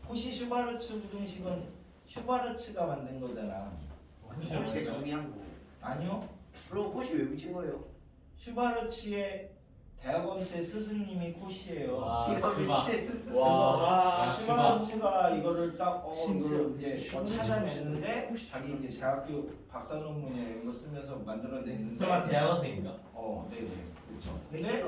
코시 슈바르츠 무등식은 슈바르츠가 만든 거잖아. 코시가 정리한 거. 아니요. 그럼 코시 왜 붙인 거예요? 슈바르츠의 대학원 때 스승님이 코시예요. 와. 슈바르츠가 이거를 딱 진짜. 이걸 이제 찾아냈는데 자기 이제 대학교 박사 논문이나 이런 거 쓰면서 만들어냈는데. 설마 대학원생인가? 네네 그렇죠. 근데 네.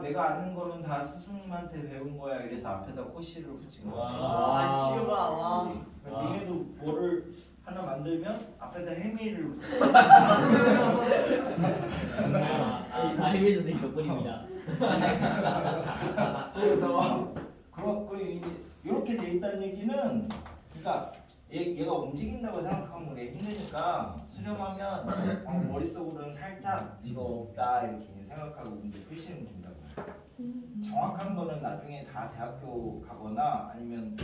내가 아는 거는 다 스승님한테 배운 거야. 이래서 앞에다 코시를 붙인 거야. 와, 슈바. 와. 그러니까 니네도 뭐를 하나 만들면 앞에다 해밀을 붙여. 다 해밀 선생님 덕분입니다. 그래서 이렇게 돼 있다는 얘기는 그러니까 얘가 움직인다고 생각하면 우리 힘드니까 수렴하면 머릿속으로는 살짝 이거 없다 이렇게 생각하고 이제 표시는 된다고. 정확한 거는 나중에 다 대학교 가거나 아니면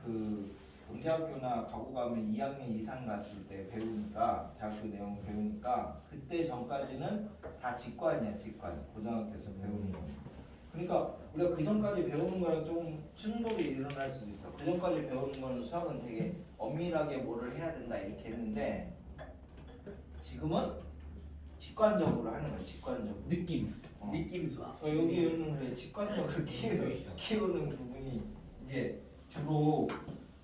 그 공대학교나 과고 가면 2학년 이상 갔을 때 배우니까 대학교 내용 배우니까 그때 전까지는 다 직관이야. 직관 고등학교에서 배우는 거. 그러니까 우리가 그 전까지 배우는 거랑 좀 충돌이 일어날 수도 있어. 그 전까지 배우는 거는 수학은 되게 엄밀하게 뭐를 해야 된다 이렇게 했는데 지금은 직관적으로 하는 거야. 직관적으로. 느낌. 느낌 수학. 여기는 왜 직관적으로 키우는 부분이 이제 주로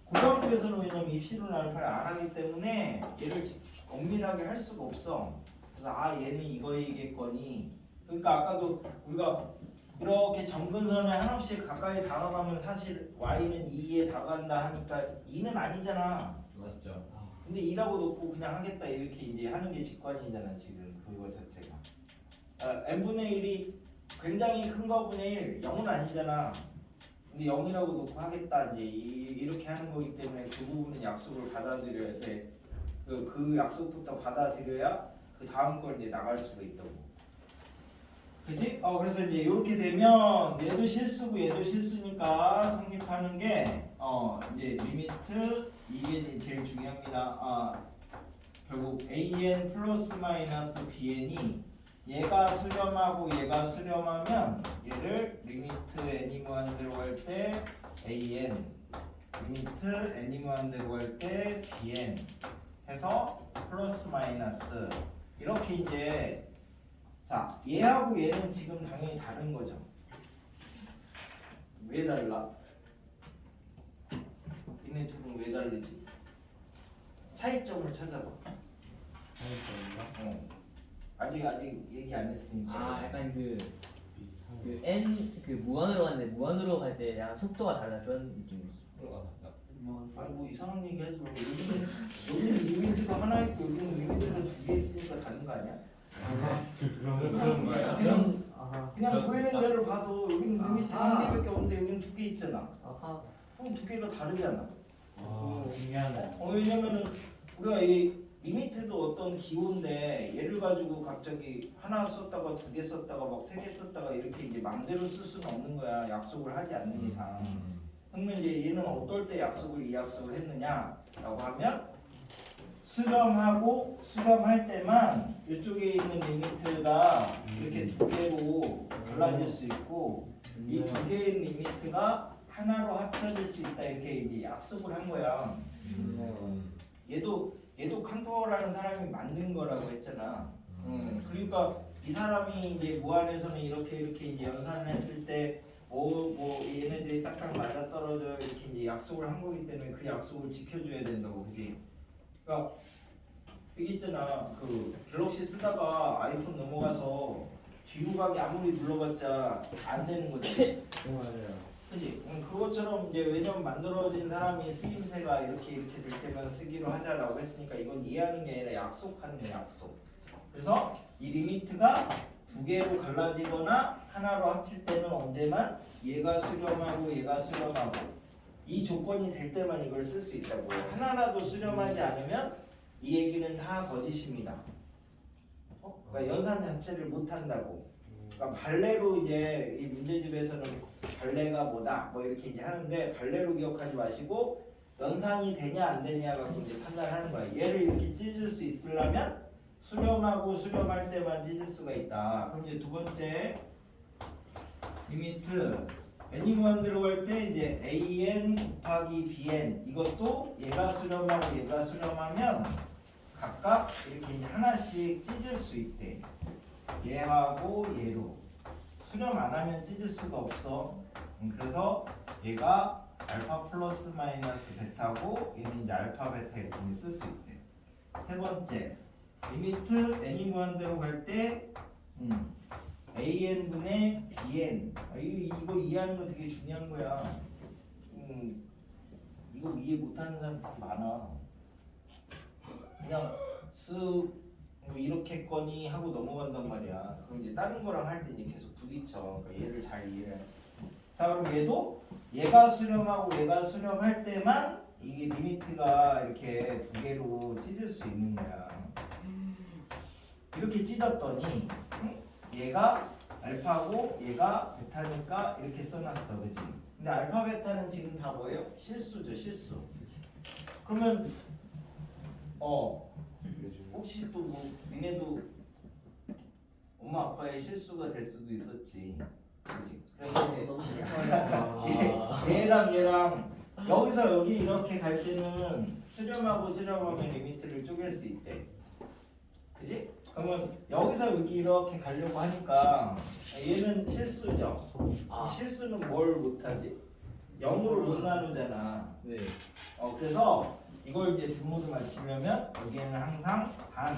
고등학교에서는 왜냐면 입시론 알파를 안 하기 때문에 얘를 엄밀하게 할 수가 없어. 그래서 얘는 이거 얘기했거니. 그러니까 아까도 우리가 이렇게 점근선에 한없이 가까이 다가가면 사실 y는 2에 다가간다 하니까 2는 아니잖아. 맞죠. 근데 2라고 놓고 그냥 하겠다 이렇게 이제 하는 게 직관이잖아. 지금 그거 자체가. n분의 1이 굉장히 큰 거분의 1 0은 아니잖아. 근데 0이라고 놓고 하겠다 이제 이렇게 하는 거기 때문에 그 부분은 약속을 받아들여야 돼. 그 약속부터 받아들여야 그 다음 걸 이제 나갈 수가 있다고. 그치? 그래서 이제 이렇게 되면 얘도 실수고 얘도 실수니까 성립하는 게 이제 리미트 이게 이제 제일 중요합니다. 결국 an 플러스 마이너스 bn이 얘가 수렴하고 얘가 수렴하면 얘를 리미트 n이 무한대로 할 때 an 리미트 n이 무한대로 할 때 bn 해서 플러스 마이너스 이렇게 이제 자 얘하고 얘는 지금 당연히 다른 거죠. 왜 달라? 얘네 둘은 왜 다르지? 차이점을 찾아봐. 아직 얘기 안 했으니까. 약간 그 n 무한으로 갔는데 무한으로 갈 때 약간 속도가 다르다 그런 느낌이 있어. 아니 뭐 이상한 얘기 하지 말고 여기는 리미트가 하나 있고 여기는 리미트가 두 개 있으니까 다른 거 아니야? 그런 거야? 그냥 보이는 대로 봐도 여기는 리미트가 한 개밖에 없는데 여기는 두 개 있잖아. 그럼 두 개가 다르잖아. 신기하네. 왜냐면은 우리가 이 리미트도 어떤 기호인데 얘를 가지고 갑자기 하나 썼다가 두 개 썼다가 막 세 개 썼다가 이렇게 이제 맘대로 쓸 수는 없는 거야. 약속을 하지 않는 이상. 그러면 이제 얘는 어떨 때 이 약속을 했느냐라고 하면 수렴하고 수렴할 때만 이쪽에 있는 리미트가 이렇게 두 개로 갈라질 수 있고 이 두 개의 리미트가 하나로 합쳐질 수 있다 이렇게 이제 약속을 한 거야. 얘도 칸토어라는 사람이 만든 거라고 했잖아. 그러니까 이 사람이 이제 무한에서는 이렇게 이제 연산을 했을 때 뭐 얘네들이 딱딱 맞아 떨어져 이렇게 이제 약속을 한 거기 때문에 그 약속을 지켜줘야 된다고, 그지? 그러니까 이게 있잖아. 그 갤럭시 쓰다가 아이폰 넘어가서 뒤로 가기 아무리 눌러봤자 안 되는 거지. 맞아요. 그지? 그것처럼 이제 왜냐면 만들어진 사람이 쓰임새가 이렇게 될 때만 쓰기로 하자라고 했으니까 이건 이해하는 게 아니라 약속하는 게 약속. 그래서 이 리미트가 두 개로 갈라지거나 하나로 합칠 때는 언제만 얘가 수렴하고 얘가 수렴하고 이 조건이 될 때만 이걸 쓸 수 있다고. 하나라도 수렴하지 않으면 이 얘기는 다 거짓입니다. 그러니까 연산 자체를 못 한다고. 그러니까 발레로 이제 이 문제집에서는 발레가 뭐다 뭐 이렇게 이제 하는데 발레로 기억하지 마시고 연산이 되냐 안 되냐 갖고 이제 판단하는 거야. 얘를 이렇게 찢을 수 있으려면 수렴하고 수렴할 때만 찢을 수가 있다. 그럼 이제 두 번째 리미트 n이 무한대로 할 때 이제 an 곱하기 bn 이것도 얘가 수렴하고 얘가 수렴하면 각각 이렇게 이제 하나씩 찢을 수 있대. 얘하고 얘로 수렴 안 하면 찢을 수가 없어. 그래서 얘가 알파 플러스 마이너스 베타고 얘는 이제 알파 베타 이렇게 쓸 수 있대. 세 번째 리미트 n이 무한대로 갈 때 an 분의 bn 이거 이해하는 거 되게 중요한 거야. 이거 이해 못하는 사람 되게 많아. 그냥 쓱 뭐 이렇게 했거니 하고 넘어간단 말이야. 그럼 이제 다른 거랑 할 때 이제 계속 부딪혀. 그러니까 얘를 잘 이해해. 자 그럼 얘도 얘가 수렴하고 얘가 수렴할 때만 이게 리미트가 이렇게 두 개로 찢을 수 있는 거야. 이렇게 찢었더니 얘가 알파고 얘가 베타니까 이렇게 써놨어, 그지? 근데 알파 베타는 지금 다 뭐예요? 실수죠, 실수. 그러면 혹시 또 뭐 니네도 엄마 아빠의 실수가 될 수도 있었지, 그지? 그래서 너무 슬퍼요. 얘랑 여기서 여기 이렇게 갈 때는 수렴하고 수렴하면 리미트를 쪼갤 수 있대, 그지? 그러면 여기서 여기 이렇게 가려고 하니까 얘는 실수죠. 실수는 뭘 못하지? 0으로 못 나누잖아. 네. 그래서 이걸 이제 등호로 맞추려면 여기에는 항상 반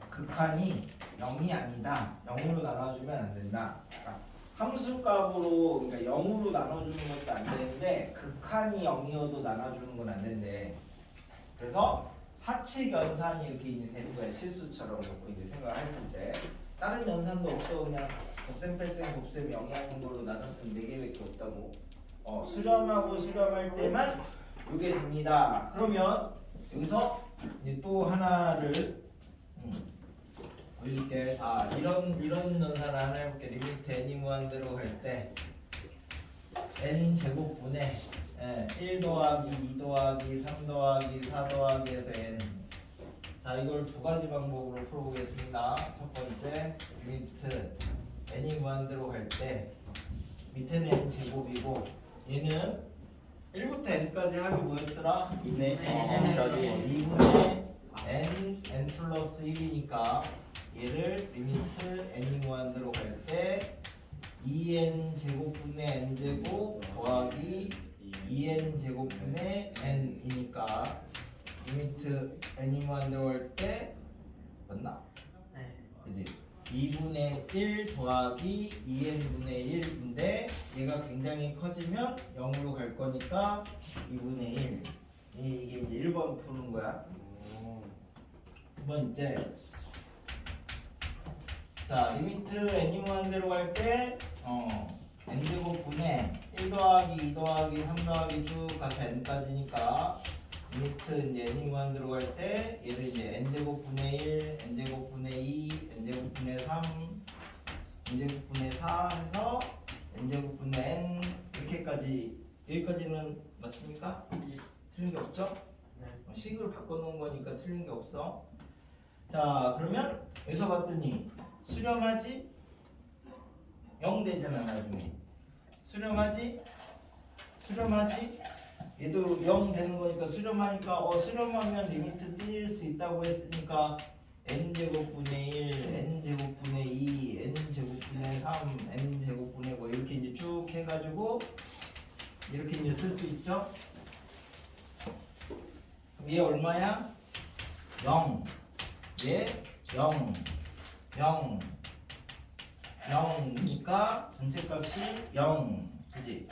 극한이 0이 아니다. 0으로 나눠주면 안 된다. 그러니까 함수값으로 그러니까 0으로 나눠주는 것도 안 되는데 극한이 0이어도 나눠주는 건 안 된대. 그래서 사칙 연산이 이렇게 이제 되는 거야. 실수처럼 놓고 이제 생각을 했을 때 다른 연산도 없어. 그냥 곱셈 뺄셈 곱셈 0이 하는 걸로 나눴으면 4개밖에 없다고. 수렴하고 수렴할 때만 이게 됩니다. 그러면 여기서 이제 또 하나를 보여줄게. 이런 연산을 하나 해볼게. 리미트 n이 무한대로 갈 때 n 제곱분의 1 더하기 2 더하기 3 더하기 4 더하기 해서 n. 자 이걸 두 가지 방법으로 풀어보겠습니다. 첫 번째 리미트 n이 무한대로 갈 때 밑에는 n 제곱이고 얘는 1부터 n까지 합이 뭐였더라? 2분의 n까지 2분의 n 플러스 1이니까 얘를 리미트 n이 무한대로 갈 때 2n 제곱분의 n 제곱 더하기 2n 제곱분의 n이니까 리미트 n이 무한대로 갈 때 맞나? 네. 그지? 2분의 1 더하기 2n분의 1인데 얘가 굉장히 커지면 0으로 갈 거니까 2분의 1 이게 이제 1번 푸는 거야. 두 번째 자 리미트 n이 무한대로 갈 때 n제곱분의 1 더하기 2 더하기 3 더하기 쭉 가서 n까지니까 리미트 이제 n이 무한대로 갈 때 얘를 이제 n제곱분의 1, n제곱분의 2, n제곱분의 3, n제곱분의 4 해서 n제곱분의 n 이렇게까지 여기까지는 맞습니까? 틀린 게 없죠? 네. 식을 바꿔놓은 거니까 틀린 게 없어. 자 그러면 여기서 봤더니 수렴하지? 0 되잖아 나중에. 수렴하지? 얘도 0 되는 거니까 수렴하니까 수렴하면 리미트 띄일 수 있다고 했으니까 n제곱분의 1, n제곱분의 2, n제곱분의 3, n제곱분의 뭐 이렇게 이제 쭉 해가지고 이렇게 이제 쓸 수 있죠? 그럼 얘 얼마야? 0. 얘 0. 0. 0이니까 전체값이 0. 그지?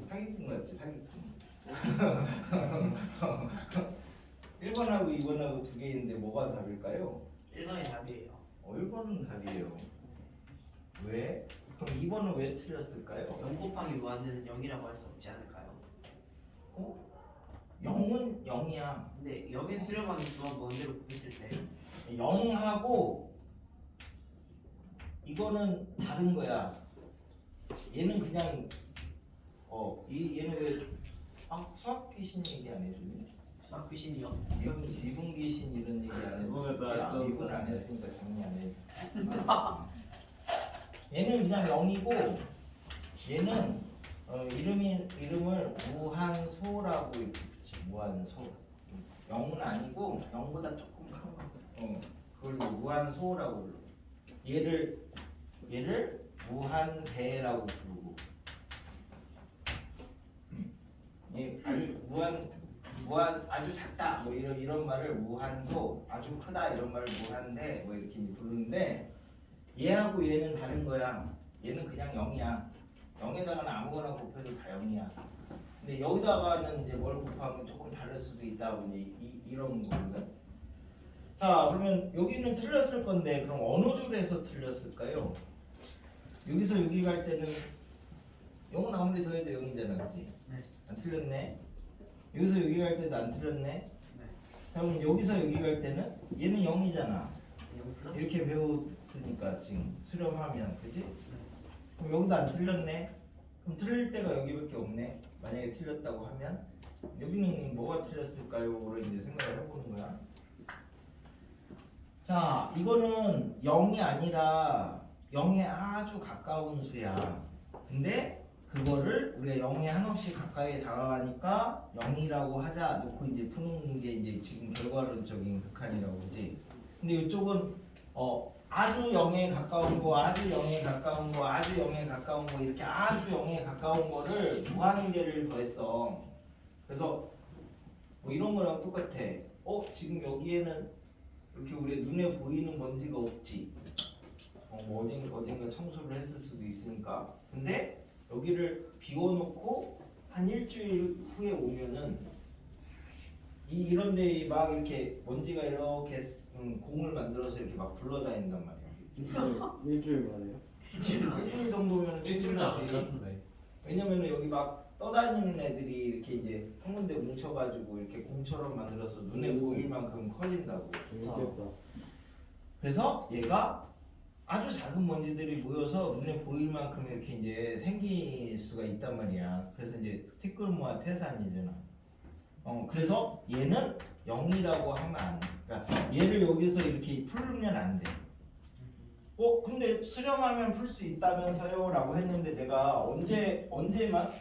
사기꾼 같지 사기꾼. 1번하고 2번하고 두 개 있는데 뭐가 답일까요? 1번이 답이에요. 1번은 답이에요. 왜? 그럼 2번은 왜 틀렸을까요? 0 곱하기 무한대는 0이라고 할 수 없지 않을까요? 0은 0이야. 근데 여기 수렴하기 무한 무한대로 곱했을 때 0하고 이거는 다른 거야. 얘는 그냥 얘는 왜 수학 귀신 얘기 안 해주니? 수학 귀신이요. 미분 귀신 이런 얘기 안 해주지. 미분 안 했으니까 정리 안 해. 얘는 그냥 0이고 얘는 이름을 무한소라고 이렇게 붙여. 무한소. 0은 아니고 0보다 조금 큰 거. 그걸 무한소라고 불러. 얘를 무한대라고 부르고. 무한 아주 작다 뭐 이런 말을 무한소, 아주 크다 이런 말을 무한대 뭐 이렇게 부르는데 얘하고 얘는 다른 거야. 얘는 그냥 0이야. 0에다가는 아무거나 곱해도 다 0이야. 근데 여기다가는 이제 뭘 곱하면 조금 다를 수도 있다 이제 이런 거거든. 자 그러면 여기는 틀렸을 건데 그럼 어느 줄에서 틀렸을까요? 여기서 여기 갈 때는 0은 아무리 더해도 0이잖아, 그지? 네. 안 틀렸네. 여기서 여기 갈 때도 안 틀렸네. 네. 그럼 여기서 여기 갈 때는 얘는 0이잖아. 0 플러스? 이렇게 배웠으니까 지금 수렴하면, 그지? 그럼 여기도 안 틀렸네. 그럼 틀릴 때가 여기밖에 없네. 만약에 틀렸다고 하면 여기는 뭐가 틀렸을까요?로 이제 생각을 해보는 거야. 자, 이거는 0이 아니라 0에 아주 가까운 수야. 근데 그거를 우리가 0에 한없이 가까이 다가가니까 0이라고 하자 놓고 이제 푸는 게 이제 지금 결과론적인 극한이라고 그러지. 근데 이쪽은 아주 0에 가까운 거, 아주 0에 가까운 거, 아주 0에 가까운 거 이렇게 아주 0에 가까운 거를 무한개를 더했어. 그래서 뭐 이런 거랑 똑같아. 지금 여기에는 이렇게 우리 눈에 보이는 먼지가 없지. 뭐 어딘가 청소를 했을 수도 있으니까. 근데 여기를 비워놓고 한 일주일 후에 오면은 이런 데에 막 이렇게 먼지가 이렇게 공을 만들어서 이렇게 막 굴러다닌단 말이야. 일주일 만에요? 일주일 정도면 일주일은 안 충분하지. 끝났는데. 왜냐면은 여기 막 떠다니는 애들이 이렇게 이제 한 군데 뭉쳐가지고 이렇게 공처럼 만들어서 눈에 보일 만큼 커진다고. 재밌겠다. 그래서 얘가 아주 작은 먼지들이 모여서 눈에 보일 만큼 이렇게 이제 생길 수가 있단 말이야. 그래서 이제 티끌모아 태산이잖아. 그래서 얘는 0이라고 하면 안 돼. 그러니까 얘를 여기서 이렇게 풀면 안 돼. 근데 수렴하면 풀 수 있다면서요? 라고 했는데 내가 언제만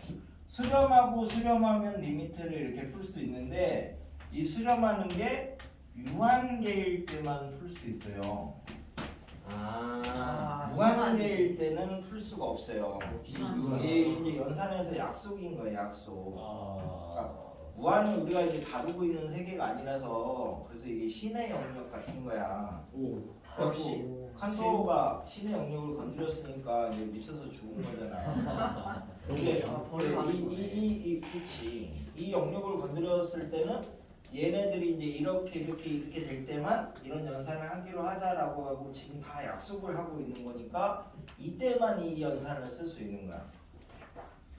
수렴하고 수렴하면 리미트를 이렇게 풀 수 있는데 이 수렴하는 게 유한계일 때만 풀 수 있어요. 무한계일 때는 풀 수가 없어요. 이게 이제 연산에서 약속인 거예요, 약속. 그러니까 무한은 우리가 이제 다루고 있는 세계가 아니라서 그래서 이게 신의 영역 같은 거야. 역시. 칸토가 신의 영역을 건드렸으니까 이제 미쳐서 죽은 거잖아. 근데 그치. 이 영역을 건드렸을 때는 얘네들이 이제 이렇게 될 때만 이런 연산을 하기로 하자라고 하고 지금 다 약속을 하고 있는 거니까 이때만 이 연산을 쓸 수 있는 거야.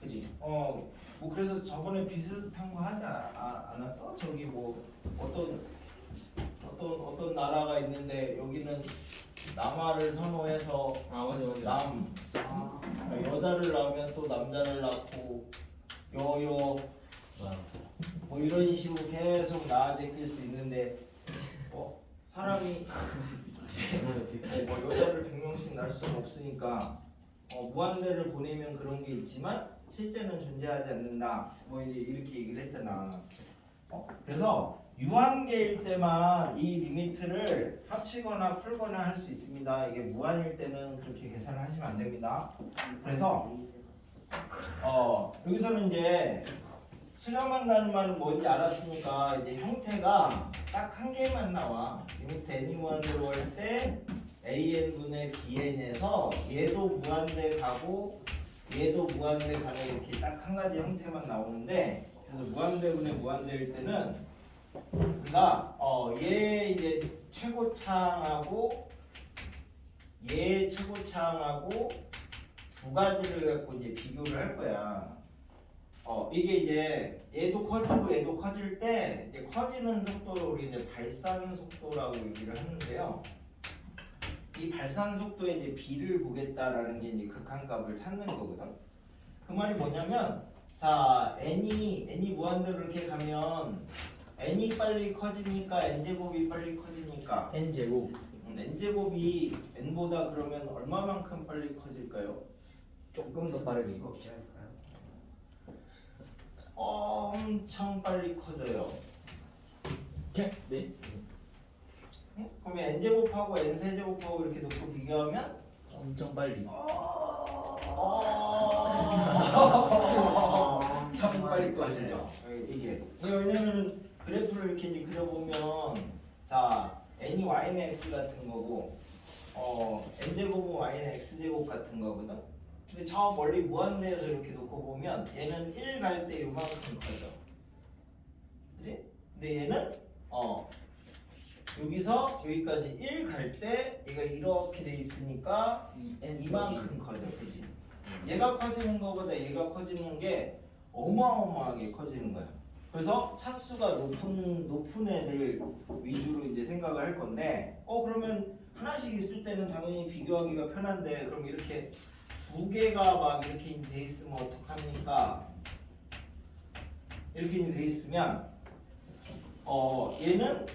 그지? 뭐 그래서 저번에 비슷한 거 하지 않았어? 저기 뭐 어떤 나라가 있는데 여기는 남아를 선호해서 아 맞아. 그러니까 여자를 낳으면 또 남자를 낳고 뭐 이런 식으로 계속 낳아제낄 수 있는데 사람이 뭐 여자를 100명씩 낳을 수는 없으니까 무한대를 보내면 그런 게 있지만 실제는 존재하지 않는다. 뭐 이제 이렇게 얘기를 했잖아. 그래서 유한계일 때만 이 리미트를 합치거나 풀거나 할 수 있습니다. 이게 무한일 때는 그렇게 계산을 하시면 안 됩니다. 그래서 여기서는 이제 수렴한다는 말은 뭔지 알았으니까 이제 형태가 딱 한 개만 나와. 리미트 n이 무한대로 할 때 an분의 bn에서 얘도 무한대 가고 얘도 무한대 가는 이렇게 딱 한 가지 형태만 나오는데, 그래서 무한대분의 무한대일 때는 우리가 얘 이제 최고창하고 얘 최고창하고 두 가지를 갖고 이제 비교를 할 거야. 이게 이제 얘도 커지고 얘도 커질 때 이제 커지는 속도를 우리 이제 발산 속도라고 얘기를 하는데요. 이 발산 속도에 이제 b를 보겠다라는 게 이제 극한값을 찾는 거거든. 그 말이 뭐냐면, 자 n이 무한대로 이렇게 가면 n이 빨리 커지니까 n제곱이 빨리 커지니까 n 제곱 n제곱이 n보다 그러면 얼마만큼 빨리 커질까요? 조금 더 빠르게. 엄청 빨리 커져요. 네. 그러면 n제곱하고 n세제곱하고 이렇게 놓고 비교하면 엄청 빨리. 엄청 빨리 커지죠. 이게 왜냐면 그래프를 이렇게 이제 그려보면 자 n이 y는 x 같은 거고 n제곱은 y는 x제곱 같은 거거든. 근데 저 멀리 무한대에서 이렇게 놓고 보면 얘는 1 갈 때 요만큼 커져. 그치? 근데 얘는 여기서 여기까지 1 갈 때 얘가 이렇게 돼 있으니까 이만큼 커져. 그치? 얘가 커지는 거보다 얘가 커지는 게 어마어마하게 커지는 거야. 그래서 차수가 높은 애들 위주로 이제 생각을 할 건데, 그러면 하나씩 있을 때는 당연히 비교하기가 편한데, 그럼 이렇게 두 개가 막 이렇게 돼 있으면 어떡합니까? 이렇게 돼 있으면 얘는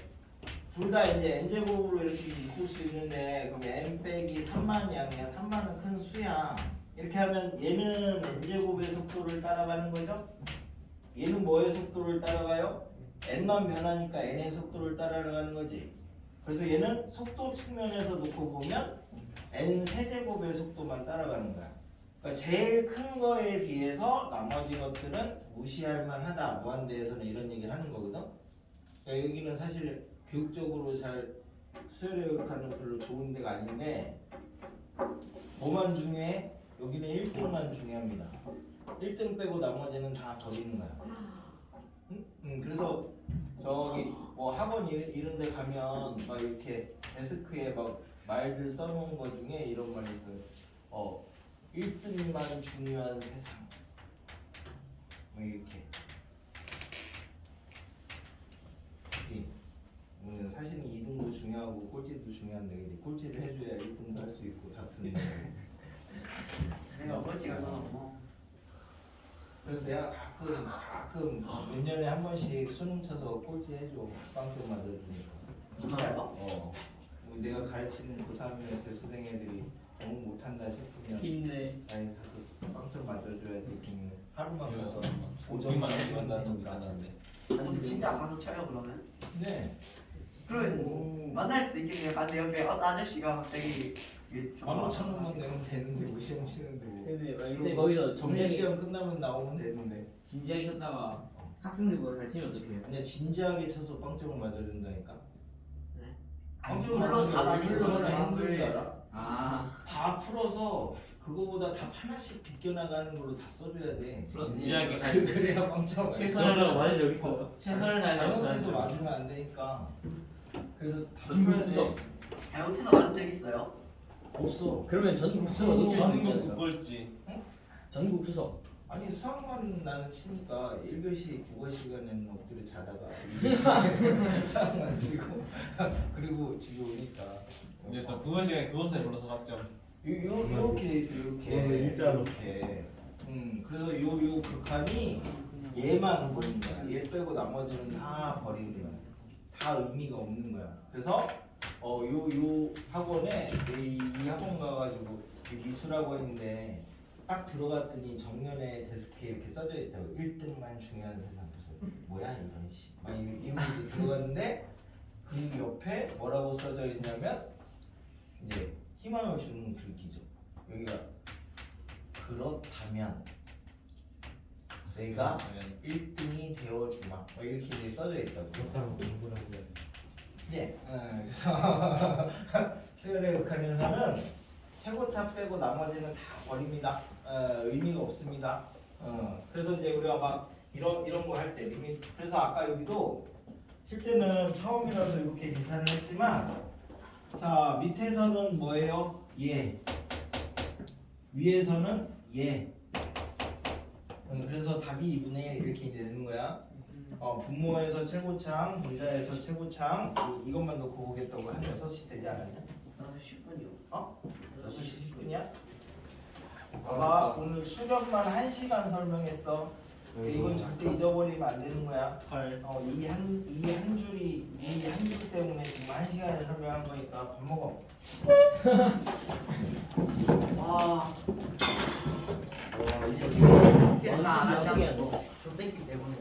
둘 다 이제 n제곱으로 이렇게 묶을 수 있는데, 그럼 n 빼기 3만이야. 그냥 3만은 큰 수야. 이렇게 하면 얘는 n제곱의 속도를 따라가는 거죠. 얘는 뭐의 속도를 따라가요? n만 변하니까 n의 속도를 따라가는 거지. 그래서 얘는 속도 측면에서 놓고 보면 n 세제곱의 속도만 따라가는 거야. 그러니까 제일 큰 거에 비해서 나머지 것들은 무시할 만하다. 무한대에서는 이런 얘기를 하는 거거든. 그러니까 여기는 사실 교육적으로 잘 수열여역하는 별로 좋은 데가 아닌데, 뭐만 중요해? 여기는 1등만 중요합니다. 1등 빼고 나머지는 다 버리는 거야. 그래서 저기 뭐 학원 이런 데 가면 막 이렇게 데스크에 막 말들 써놓은 거 중에 이런 말이 있어요. 1등만 중요한 세상. 뭐 이렇게. 그치? 사실은 2등도 중요하고 꼴찌도 중요한데 이제 꼴찌를 해줘야 1등도 할 수 있고 다 그런 거. 내가 꼴찌가 더 그래서 내가 가끔 몇 년에 한 번씩 수능 쳐서 꼴찌 해줘. 빵점 맞아주니까. 진짜요? 내가 가르치는 고3이나 재수생 애들이 너무 못한다 싶으면 힘내. 아니 가서 빵점 맞아줘야지. 그러면 하루만 가서 오전만 5점만 해준다서 해주니까. 못하는데. 진짜 가서 쳐요 그러면? 네. 그러면 만날 수도 있겠네요. 내 옆에 아저씨가 갑자기 15,000원만 내면 되는데 뭐 시험 치는데 뭐. 근데 쌤 거기서 진지하게 점심시험 끝나면 나오면 되는데. 진지하게 쳤다가 학생들보다 잘 치면 어떡해요? 아니야 진지하게 쳐서 빵점을 맞아준다니까. 물론 다 많이 얼마나 힘든 줄 알아? 아 다 풀어서 그거보다 답 하나씩 비껴나가는 걸로 다 써줘야 돼. 진지하게 그래야 빵점. 최선을 많이 여기 있어. 최선을 잘못해서 맞으면 안 되니까. 그래서 다 전국 풀어야 수석. 돼. 잘못해서 만적 있어요? 없어. 그러면 전국 수석을 놓칠 수 있잖아요. 꼴찌. 전국 수석. 아니 수학만 나는 치니까 1교시 국어 시간에는 엎드려 자다가 2교시 수학만 치고 그리고 집에 오니까 근데 저 국어 시간에 그것을 불러서 학점. 요렇게 돼 있어 요렇게 일자로. 이렇게. 그래서 요 극한이 얘만 버린 거야. 얘 빼고 나머지는 다 버리는 거야. 다 의미가 없는 거야. 그래서 요 학원에 이 학원 가가지고 미술학원 있는데 딱 들어갔더니 정면에 데스크에 이렇게 써져 있다고 1등만 중요한 세상. 그래서 뭐야 이런 씨. 막 이런 들어갔는데 그 옆에 뭐라고 써져 있냐면 이제 희망을 주는 글귀죠. 여기가 그렇다면 내가 1등이 되어주마. 뭐 이렇게 이제 써져 있다고. 그렇다면 공부를 하는 네. 그래서 수열의 극한에서는 최고차 빼고 나머지는 다 버립니다. 의미가 없습니다. 그래서 이제 우리가 막 이런 거 할 때 리밋. 그래서 아까 여기도 실제는 처음이라서 이렇게 계산을 했지만 자 밑에서는 뭐예요? 예. 위에서는 예. 그래서 답이 2분의 1 이렇게 되는 거야. 분모에서 최고창, 분자에서 최고창 이것만 놓고 보겠다고 한 6시 되지 않았냐? 나도 10분이요. 6시 10분이야? 봐봐 오늘 수련만 1시간 설명했어. 이건 절대 잊어버리면 안 되는 거야. 8. 이 한 줄이 이 한 줄 때문에 지금 1시간을 설명한 거니까 밥 먹어. 와 이제 스케줄 다안 하지 않았어? 좀 땡기 때문에